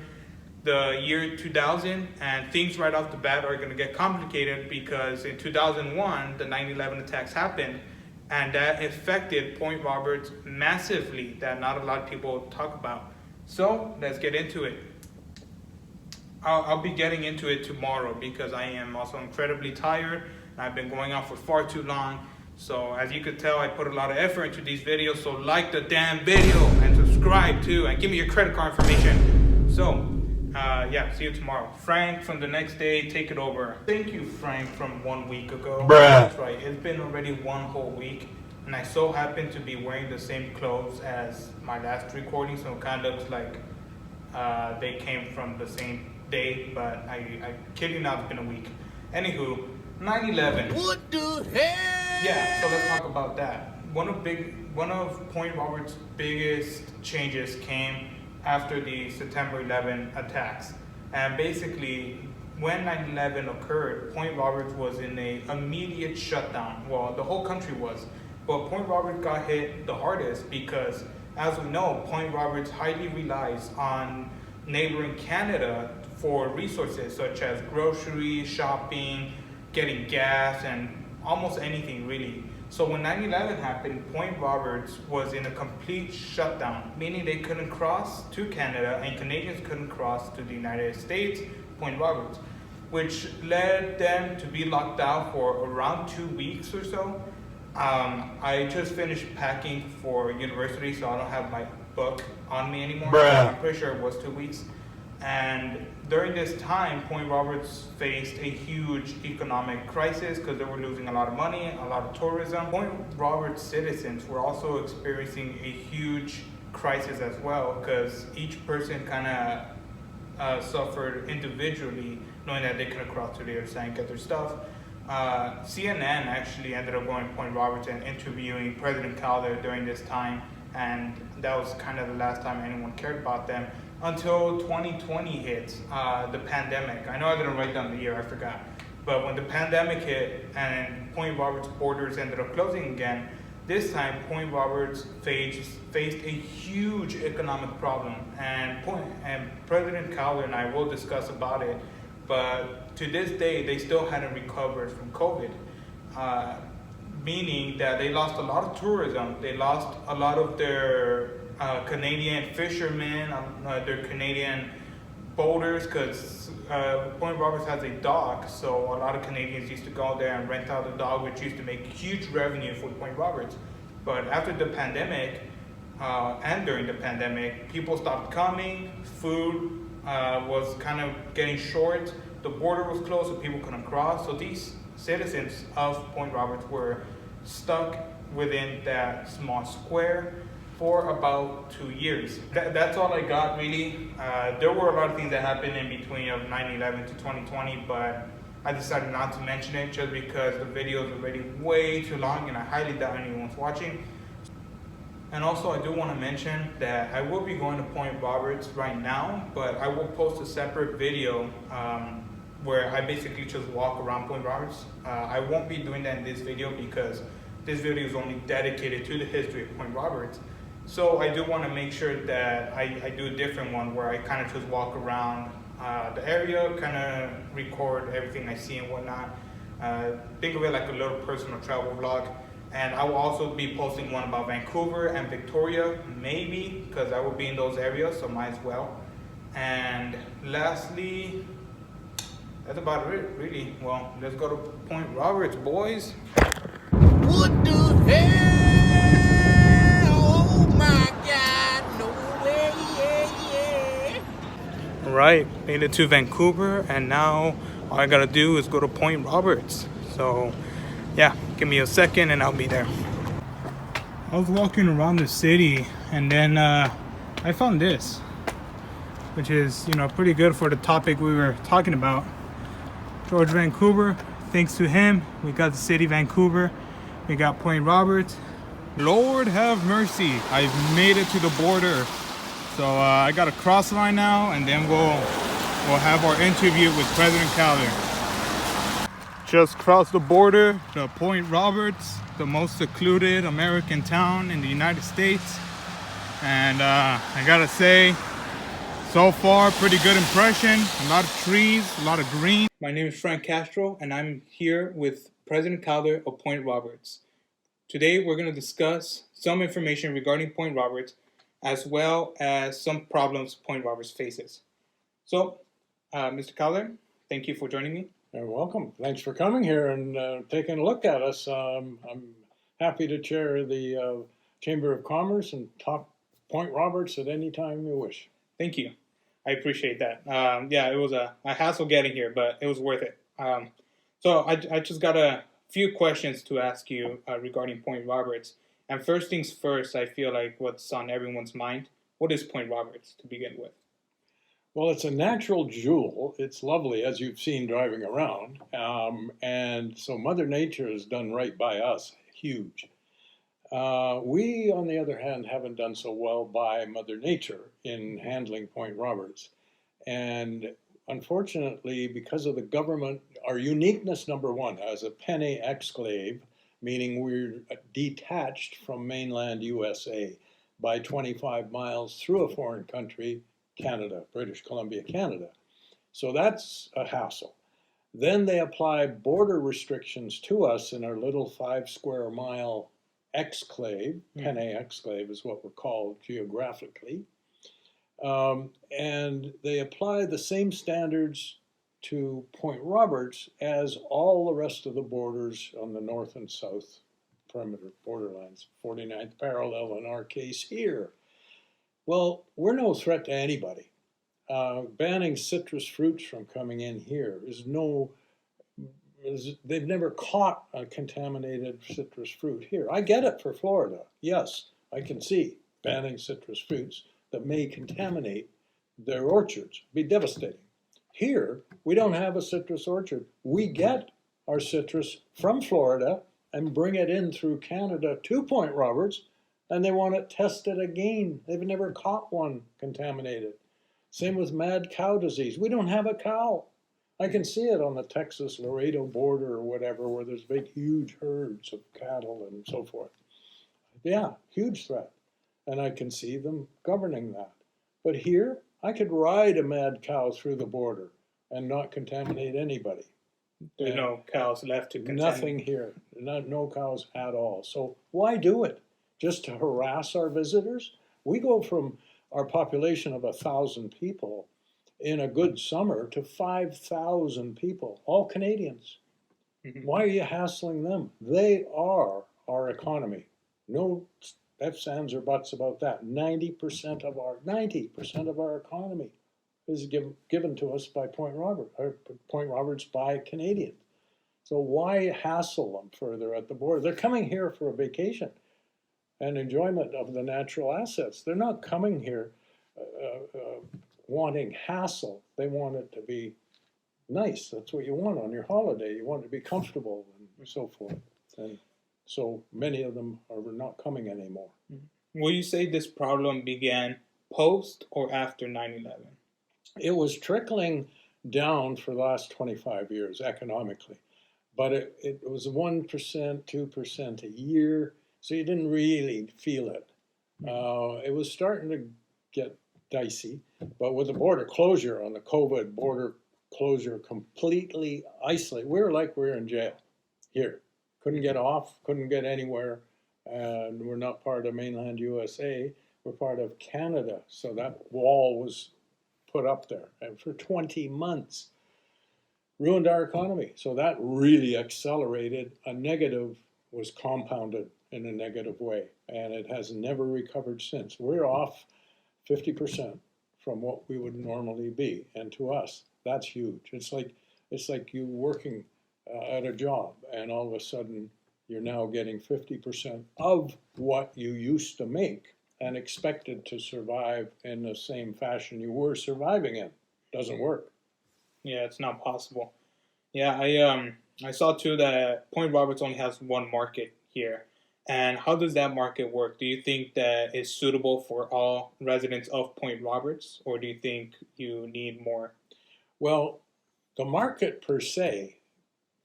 the year 2000, and things right off the bat are going to get complicated because in 2001 the 9/11 attacks happened, and that affected Point Roberts massively, that not a lot of people talk about. So let's get into it. I'll be getting into it tomorrow because I am also incredibly tired. I've been going on for far too long. So as you could tell, I put a lot of effort into these videos. So like the damn video and subscribe too, and give me your credit card information. So yeah, see you tomorrow. Frank from the next day, take it over. Thank you, Frank, from 1 week ago. Bruh. That's right, it's been already one whole week. And I so happen to be wearing the same clothes as my last recording. So it kind of looks like they came from the same day, but I kid you not, it's been a week. Anywho, 9/11. What the hell? Yeah, so let's talk about that. One of Point Roberts' biggest changes came after the September 11 attacks. And basically, when 9/11 occurred, Point Roberts was in a immediate shutdown. Well, the whole country was. But Point Roberts got hit the hardest because, as we know, Point Roberts highly relies on neighboring Canada for resources such as groceries, shopping, getting gas, and almost anything really. So when 9/11 happened, Point Roberts was in a complete shutdown, meaning they couldn't cross to Canada and Canadians couldn't cross to the United States, Point Roberts, which led them to be locked out for around 2 weeks or so. I just finished packing for university, so I don't have my book on me anymore. Bruh. I'm pretty sure it was 2 weeks. And during this time, Point Roberts faced a huge economic crisis because they were losing a lot of money, a lot of tourism. Point Roberts citizens were also experiencing a huge crisis as well because each person kind of suffered individually, knowing that they couldn't cross to the other side and get their stuff. CNN actually ended up going to Point Roberts and interviewing President Calder during this time, and that was kind of the last time anyone cared about them until 2020 hit, the pandemic. I know I didn't write down the year, I forgot. But when the pandemic hit and Point Roberts' borders ended up closing again, this time Point Roberts faced a huge economic problem. And President Calder and I will discuss about it, but to this day, they still hadn't recovered from COVID, meaning that they lost a lot of tourism. They lost a lot of their Canadian fishermen, their Canadian boaters, because Point Roberts has a dock, so a lot of Canadians used to go there and rent out the dock, which used to make huge revenue for Point Roberts. But after the pandemic, and during the pandemic, people stopped coming, food was kind of getting short, the border was closed so people couldn't cross, so these citizens of Point Roberts were stuck within that small square for about 2 years. That's all I got really. There were a lot of things that happened in between of 9/11 to 2020, but I decided not to mention it just because the video is already way too long and I highly doubt anyone's watching. And also I do want to mention that I will be going to Point Roberts right now, but I will post a separate video where I basically just walk around Point Roberts. I won't be doing that in this video because this video is only dedicated to the history of Point Roberts. So I do want to make sure that I do a different one where I kind of just walk around the area, kind of record everything I see and whatnot. Think of it like a little personal travel vlog. And I will also be posting one about Vancouver and Victoria, maybe, because I will be in those areas, so might as well. And lastly, that's about it, really. Well, let's go to Point Roberts, boys. right, made it to Vancouver, and now all I gotta do is go to Point Roberts. So yeah, give me a second and I'll be there. I was walking around the city, and then I found this, which is, pretty good for the topic we were talking about. George Vancouver, thanks to him, we got the city Vancouver, we got Point Roberts. Lord have mercy, I've made it to the border. So I got a cross line now, and then we'll have our interview with President Calder. Just crossed the border to Point Roberts, the most secluded American town in the United States. And I gotta say, so far, pretty good impression. A lot of trees, a lot of green. My name is Frank Castro, and I'm here with President Calder of Point Roberts. Today, we're going to discuss some information regarding Point Roberts, as well as some problems Point Roberts faces. So, Mr. Calder, thank you for joining me. You're welcome. Thanks for coming here and taking a look at us. I'm happy to chair the Chamber of Commerce and talk Point Roberts at any time you wish. Thank you. I appreciate that. It was a hassle getting here, but it was worth it. So I just got a few questions to ask you regarding Point Roberts. And first things first, I feel like what's on everyone's mind, what is Point Roberts to begin with? Well, it's a natural jewel. It's lovely, as you've seen driving around. And so Mother Nature has done right by us, huge. We, on the other hand, haven't done so well by Mother Nature in handling Point Roberts. And unfortunately, because of the government, our uniqueness, number one, as a penny exclave, meaning we're detached from mainland USA by 25 miles through a foreign country, Canada, British Columbia, Canada. So that's a hassle. Then they apply border restrictions to us in our little 5 square mile exclave, Penny exclave is what we're called geographically. And they apply the same standards to Point Roberts as all the rest of the borders on the north and south perimeter borderlines, 49th parallel in our case here. Well, we're no threat to anybody. Banning citrus fruits from coming in here they've never caught a contaminated citrus fruit here. I get it for Florida. Yes, I can see banning citrus fruits that may contaminate their orchards. Be devastating. Here, we don't have a citrus orchard. We get our citrus from Florida and bring it in through Canada to Point Roberts, and they want it tested again. They've never caught one contaminated. Same with mad cow disease. We don't have a cow. I can see it on the Texas-Laredo border or whatever, where there's big, huge herds of cattle and so forth. Yeah, huge threat. And I can see them governing that. But here, I could ride a mad cow through the border and not contaminate anybody. There's no cows left to contaminate. Nothing here. No cows at all. So why do it? Just to harass our visitors? We go from our population of 1,000 people in a good summer to 5,000 people, all Canadians. Mm-hmm. Why are you hassling them? They are our economy. No ifs, ands, or buts about that. 90% of our economy is given to us by Point Roberts by Canadians. So why hassle them further at the border? They're coming here for a vacation and enjoyment of the natural assets. They're not coming here wanting hassle. They want it to be nice. That's what you want on your holiday. You want it to be comfortable and so forth. And so many of them are not coming anymore. Will you say this problem began post or after 9/11? It was trickling down for the last 25 years economically, but it was 1%, 2% a year, so you didn't really feel it. It was starting to get dicey, but with the border closure, on the COVID border closure, completely isolated, we were in jail here. Couldn't get off, couldn't get anywhere, and we're not part of mainland USA, we're part of Canada, so that wall was put up there, and for 20 months, ruined our economy. So that really accelerated. A negative was compounded in a negative way, and it has never recovered since. We're off 50% from what we would normally be. And to us, that's huge. It's like you working at a job and all of a sudden you're now getting 50% of what you used to make and expected to survive in the same fashion you were surviving in. Doesn't work. Yeah, it's not possible. Yeah, I saw too that Point Roberts only has one market here. And how does that market work? Do you think that it's suitable for all residents of Point Roberts, or do you think you need more? Well, the market per se,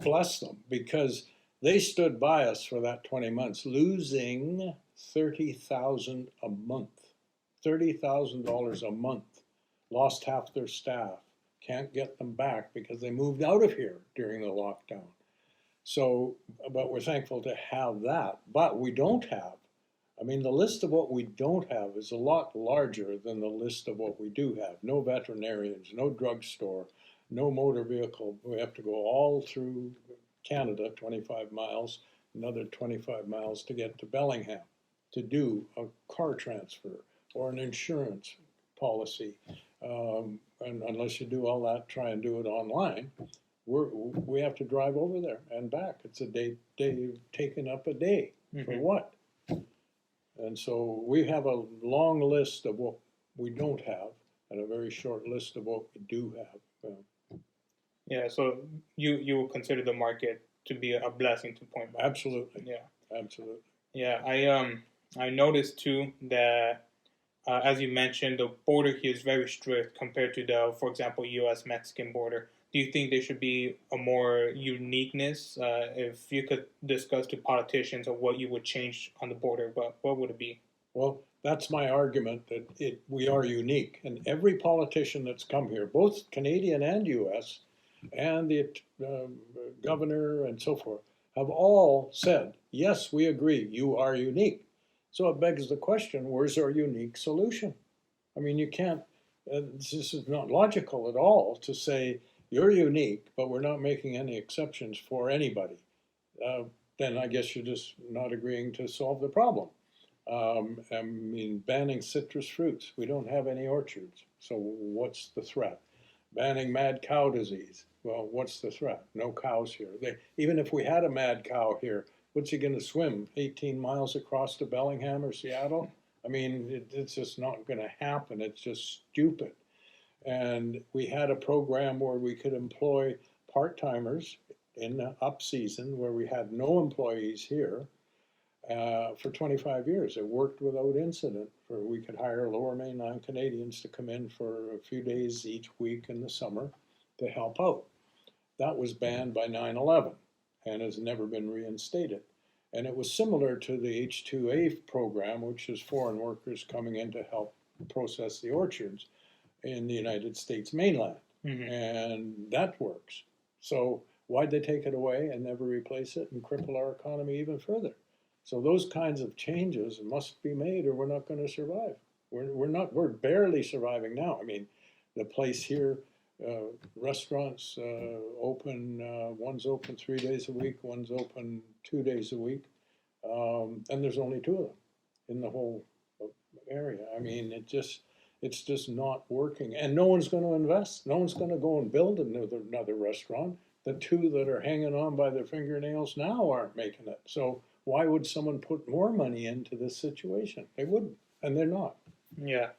bless them, because they stood by us for that 20 months, losing $30,000 a month. $30,000 a month. Lost half their staff. Can't get them back because they moved out of here during the lockdown. So, but we're thankful to have that. But we don't have, I mean, the list of what we don't have is a lot larger than the list of what we do have. No veterinarians, no drugstore, no motor vehicle. We have to go all through Canada, 25 miles, another 25 miles to get to Bellingham to do a car transfer or an insurance policy. And unless you do all that, try and do it online, we have to drive over there and back. It's a day taken up a day. For what? And so we have a long list of what we don't have and a very short list of what we do have. Yeah, so you will consider the market to be a blessing to Point Roberts. Absolutely. Yeah. Absolutely. Yeah, I noticed too that as you mentioned, the border here is very strict compared to the, for example, U.S.-Mexican border. Do you think there should be a more uniqueness? If you could discuss to politicians of what you would change on the border, what would it be? Well, that's my argument that we are unique. And every politician that's come here, both Canadian and U.S., and the governor and so forth, have all said, yes, we agree, you are unique. So it begs the question, where's our unique solution? I mean, you can't, this is not logical at all to say, you're unique, but we're not making any exceptions for anybody. Then I guess you're just not agreeing to solve the problem. I mean, banning citrus fruits. We don't have any orchards, so what's the threat? Banning mad cow disease. Well, what's the threat? No cows here. Even if we had a mad cow here, what's he going to swim 18 miles across to Bellingham or Seattle? I mean, it's just not going to happen. It's just stupid. And we had a program where we could employ part-timers in the up season where we had no employees here for 25 years. It worked without incident. We could hire Lower Mainland Canadians to come in for a few days each week in the summer to help out. That was banned by 9/11 and has never been reinstated. And it was similar to the H-2A program, which is foreign workers coming in to help process the orchards in the United States mainland. And that works. So why'd they take it away and never replace it and cripple our economy even further? So those kinds of changes must be made or we're not going to survive. We're barely surviving now. I mean, the place here, restaurants open, one's open 3 days a week, one's open 2 days a week, and there's only 2 of them in the whole area. I mean, it's just not working, and no one's going to invest. No one's going to go and build another restaurant. The 2 that are hanging on by their fingernails now aren't making it. So why would someone put more money into this situation? They wouldn't, and they're not. Yeah.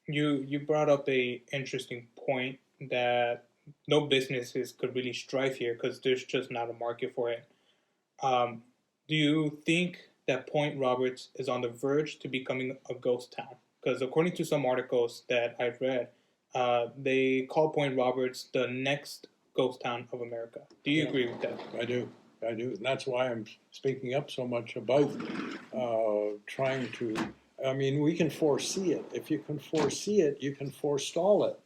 You brought up a interesting point that no businesses could really strive here because there's just not a market for it. Do you think that Point Roberts is on the verge to becoming a ghost town? Because according to some articles that I've read, they call Point Roberts the next ghost town of America. Do you agree with that? I do. And that's why I'm speaking up so much about trying to, I mean, we can foresee it. If you can foresee it, you can forestall it.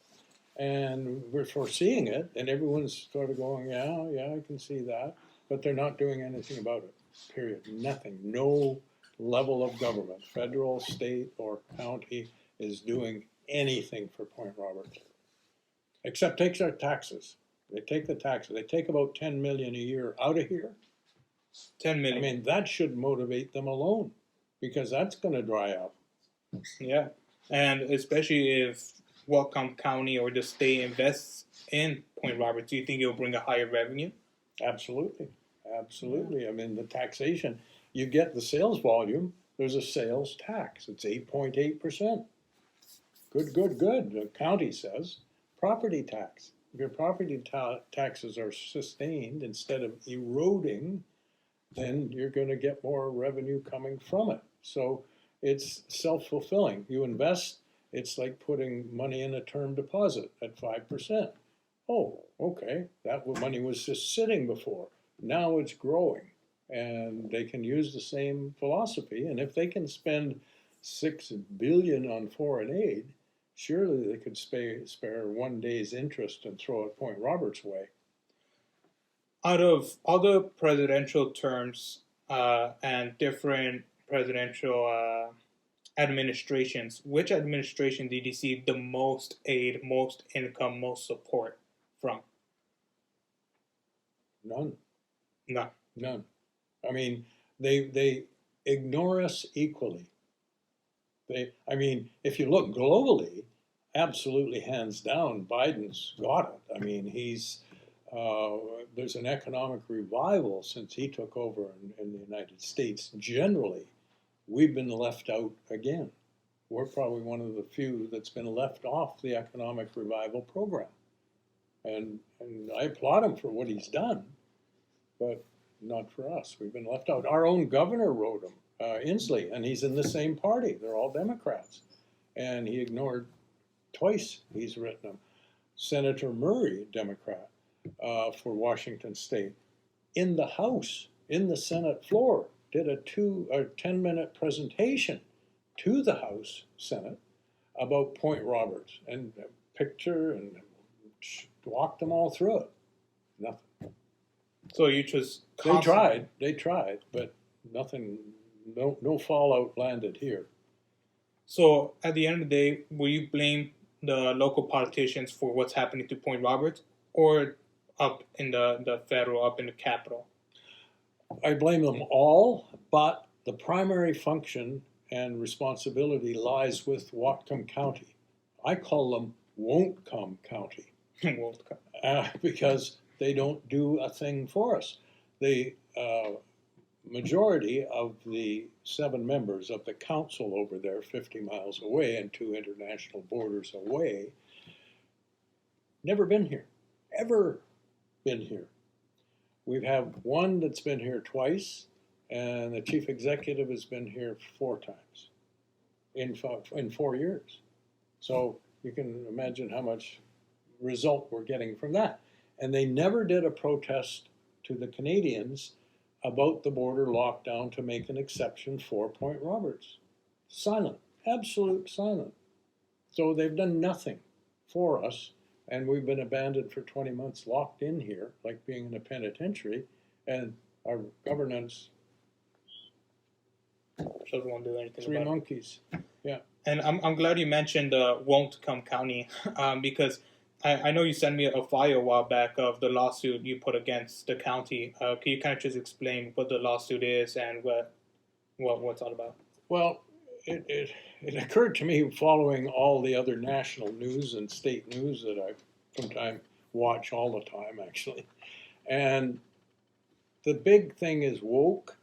And we're foreseeing it, and everyone's sort of going, yeah, I can see that. But they're not doing anything about it, period. Nothing. No level of government, federal, state, or county, is doing anything for Point Roberts. Except takes our taxes. They take the taxes. They take about $10 million a year out of here. 10 million. I mean, that should motivate them alone, because that's going to dry up. Yeah. And especially if Whatcom County or the state invests in Point Roberts, do you think it'll bring a higher revenue? Absolutely, absolutely. I mean, the taxation, you get the sales volume, there's a sales tax. It's 8.8%. Good, good, good, the county says. Property tax. If your property taxes are sustained instead of eroding, then you're going to get more revenue coming from it. So it's self-fulfilling. You invest, it's like putting money in a term deposit at 5%. Oh, okay, that money was just sitting before. Now it's growing. And they can use the same philosophy. And if they can spend $6 billion on foreign aid, surely they could spare 1 day's interest and throw it Point Roberts' way. Out of all the presidential terms and different presidential administrations, which administration did you see the most aid, most income, most support from? None. None. None. I mean, they ignore us equally. I mean, if you look globally, absolutely hands down, Biden's got it. I mean, there's an economic revival since he took over in the United States. Generally, we've been left out again. We're probably one of the few that's been left off the economic revival program. And I applaud him for what he's done, but not for us. We've been left out. Our own governor wrote him, Inslee, and he's in the same party. They're all Democrats. And he ignored twice he's written him. Senator Murray, Democrat, for Washington State, in the House, in the Senate floor, did a 10-minute presentation to the House, Senate, about Point Roberts, and a picture, and walked them all through it. Nothing. So you just They tried, but nothing, no fallout landed here. So at the end of the day, will you blame the local politicians for what's happening to Point Roberts, or up in the federal, up in the Capitol? I blame them all, but the primary function and responsibility lies with Whatcom County. I call them Won't Come County. Won't come. Because they don't do a thing for us. The majority of the 7 members of the council over there, 50 miles away and 2 international borders away, never been here, ever been here. We have one that's been here twice, and the chief executive has been here 4 times in 4 years. So you can imagine how much result we're getting from that. And they never did a protest to the Canadians about the border lockdown to make an exception for Point Roberts. Silent, absolute silent. So they've done nothing for us, and we've been abandoned for 20 months, locked in here, like being in a penitentiary, and our governance, Doesn't want to do anything 3 about it. monkeys. Yeah. And I'm glad you mentioned Won't Come County because I know you sent me a file a while back of the lawsuit you put against the county. Can you kind of just explain what the lawsuit is and what's all about? Well, it occurred to me following all the other national news and state news that I sometimes watch all the time, actually. And the big thing is woke,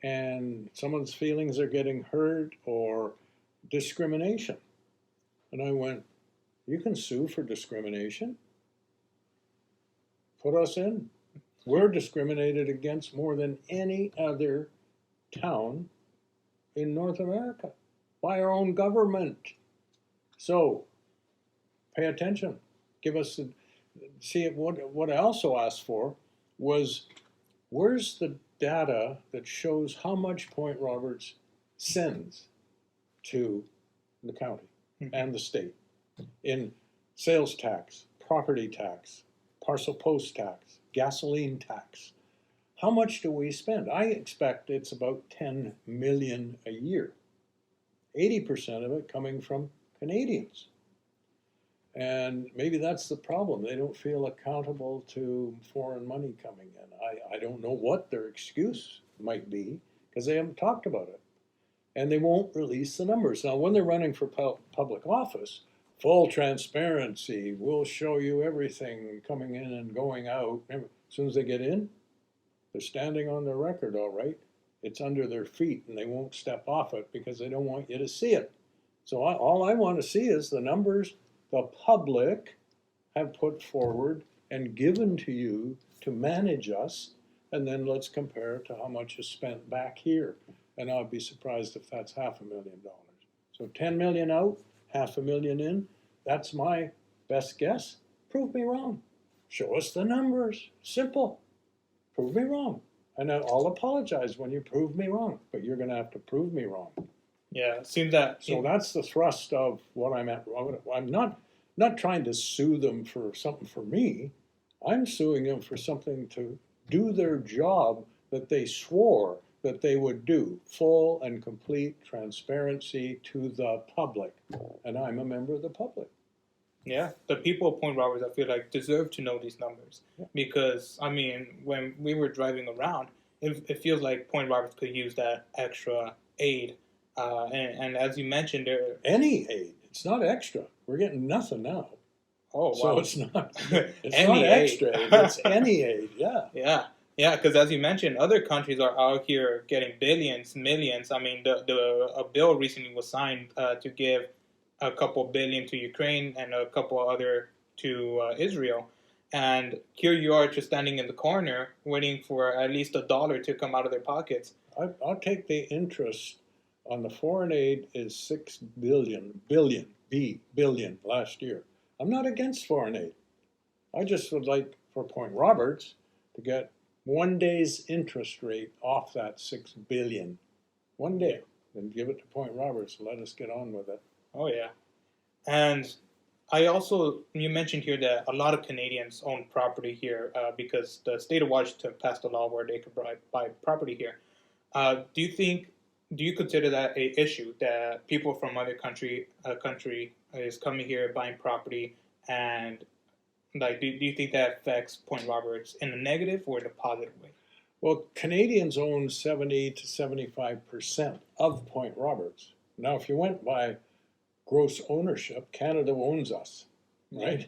and someone's feelings are getting hurt, or discrimination. And I went, you can sue for discrimination. Put us in. We're discriminated against more than any other town in North America by our own government. So pay attention. Give us what I also asked for was, where's the data that shows how much Point Roberts sends to the county and the state in sales tax, property tax, parcel post tax, gasoline tax? How much do we spend? I expect it's about 10 million a year. 80% of it coming from Canadians. And maybe that's the problem. They don't feel accountable to foreign money coming in. I don't know what their excuse might be, because they haven't talked about it. and they won't release the numbers. Now, when they're running for public office, full transparency, we'll show you everything coming in and going out. As soon as they get in, they're standing on their record, all right. It's under their feet, and they won't step off it because they don't want you to see it. So all I want to see is the numbers the public have put forward and given to you to manage us, and then let's compare it to how much is spent back here. And I'd be surprised if that's $500,000. So 10 million out, $500,000 in, that's my best guess. Prove me wrong. Show us the numbers. Simple. Prove me wrong. And I'll apologize when you prove me wrong, but you're gonna have to prove me wrong. Yeah, it seems that. So that's the thrust of what I'm at. I'm not trying to sue them for something for me. I'm suing them for something to do their job that they swore that they would do. Full and complete transparency to the public. And I'm a member of the public. Yeah, the people of Point Roberts, I feel like, deserve to know these numbers. Yeah. Because, I mean, when we were driving around, it feels like Point Roberts could use that extra aid. And as you mentioned, Any aid. It's not extra. We're getting nothing now. oh, wow. So it's not Any not aid. extra aid. It's any aid, yeah. Yeah, because as you mentioned, other countries are out here getting billions, millions. I mean, a bill recently was signed to give a couple billion to Ukraine and a couple other to Israel. And here you are just standing in the corner waiting for at least $1 to come out of their pockets. I'll take the interest on the foreign aid is $6 billion last year. I'm not against foreign aid. I just would like for Point Roberts to get 1 day's interest rate off that $6 billion. 1 day, then give it to Point Roberts and let us get on with it. Oh, yeah. And you mentioned here that a lot of Canadians own property here because the state of Washington passed a law where they could buy property here. Do you consider that a issue that people from other country is coming here buying property, and like do you think that affects Point Roberts in a negative or in a positive way? Well, Canadians own 70 to 75% of Point Roberts. Now, if you went by gross ownership, Canada owns us, right?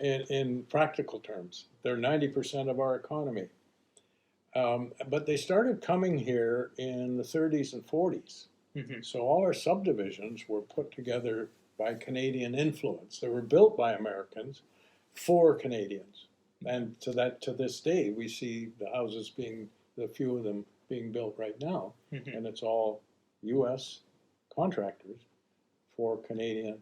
in practical terms, they're 90% of our economy. But they started coming here in the 30s and 40s. Mm-hmm. So all our subdivisions were put together by Canadian influence. They were built by Americans for Canadians. And to this day, we see the houses the few of them being built right now, Mm-hmm. and it's all U.S. contractors for Canadian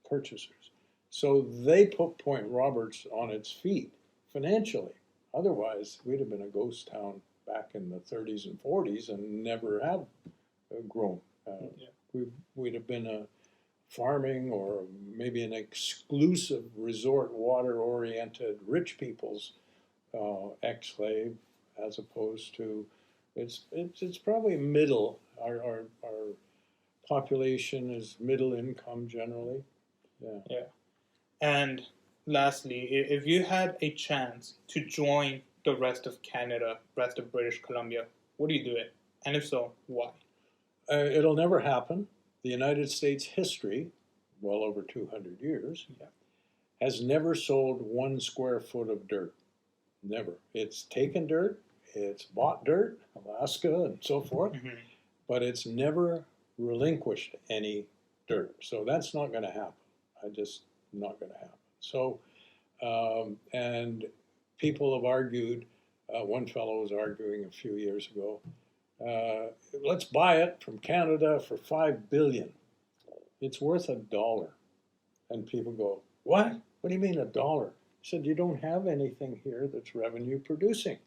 purchasers. So they put Point Roberts on its feet financially. Otherwise, we'd have been a ghost town back in the 30s and 40s and never have grown. We'd have been a farming or maybe an exclusive resort water-oriented rich people's exclave, as opposed to it's probably middle. Our population is middle income generally. Yeah. And lastly, if you had a chance to join the rest of Canada, rest of British Columbia, would you do it? And if so, why? It'll never happen. The United States history, well over 200 years, has never sold 1 square foot of dirt. Never. It's taken dirt, it's bought dirt, Alaska and so forth, Mm-hmm. but it's never relinquished any dirt. So that's not going to happen. Not going to happen. So, and people have argued, one fellow was arguing a few years ago, let's buy it from Canada for $5 billion. It's worth $1. And people go, what? What do you mean $1? I said, you don't have anything here that's revenue producing.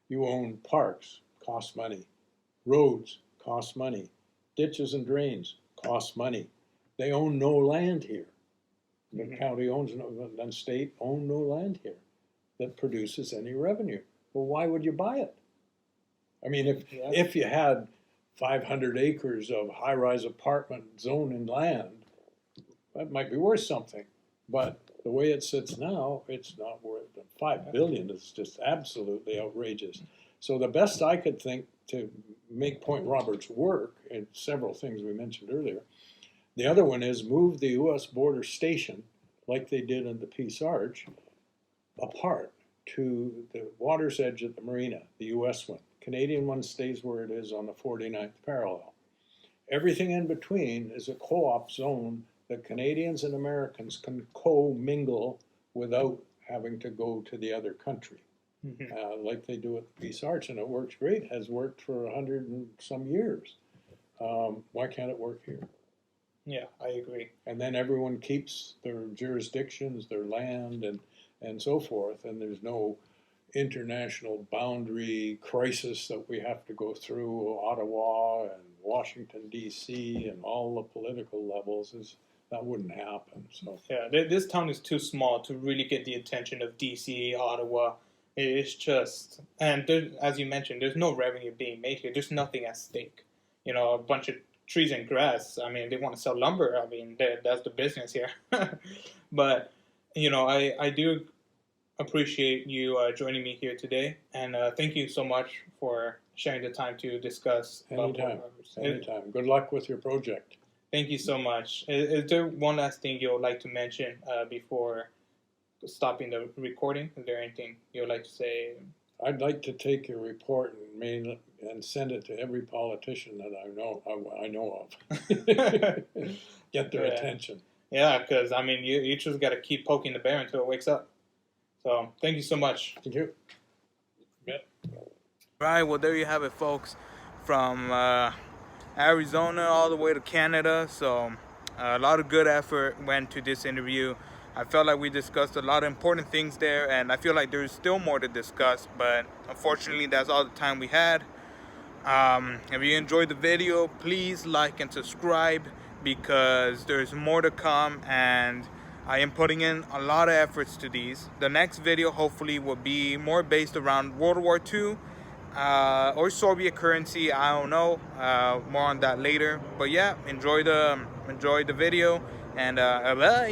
You own parks, cost money. Roads, cost money. Ditches and drains, cost money. They own no land here. The Mm-hmm. county owns the state own no land here that produces any revenue. Well, why would you buy it? I mean, if you had 500 acres of high-rise apartment zone and land, that might be worth something. But the way it sits now, it's not worth it. $5 billion is just absolutely outrageous. So the best I could think to make Point Roberts work, and several things we mentioned earlier, the other one is move the U.S. border station, like they did in the Peace Arch, apart to the water's edge at the marina, the U.S. one. Canadian one stays where it is on the 49th parallel. Everything in between is a co-op zone that Canadians and Americans can co-mingle without having to go to the other country, like they do at the Peace Arch, and it works great, has worked for 100 and some years. Why can't it work here? Yeah, I agree. And then everyone keeps their jurisdictions, their land, and so forth, and there's no international boundary crisis that we have to go through Ottawa and Washington, D.C., and all the political levels. That wouldn't happen. So Yeah, this town is too small to really get the attention of D.C., Ottawa. It's just, and there, as you mentioned, there's no revenue being made here. There's nothing at stake. You know, a bunch of trees and grass. I mean, they want to sell lumber. I mean, that's the business here. But, you know, I do appreciate you joining me here today. And thank you so much for sharing the time to discuss. anytime. Good luck with your project. Thank you so much. Is there one last thing you would like to mention before stopping the recording? Is there anything you would like to say? I'd like to take your report and send it to every politician that I know of. Get their attention. Yeah, because I mean, you just got to keep poking the bear until it wakes up. So thank you so much. Thank you. Yeah. Right. Well, there you have it, folks. From Arizona all the way to Canada. So a lot of good effort went to this interview. I felt like we discussed a lot of important things there, and I feel like there's still more to discuss, but unfortunately that's all the time we had. If you enjoyed the video, please like and subscribe, because there's more to come, and I am putting in a lot of efforts to these. The next video hopefully will be more based around World War II or Soviet currency. I don't know. More on that later. But yeah, enjoy the video, and bye.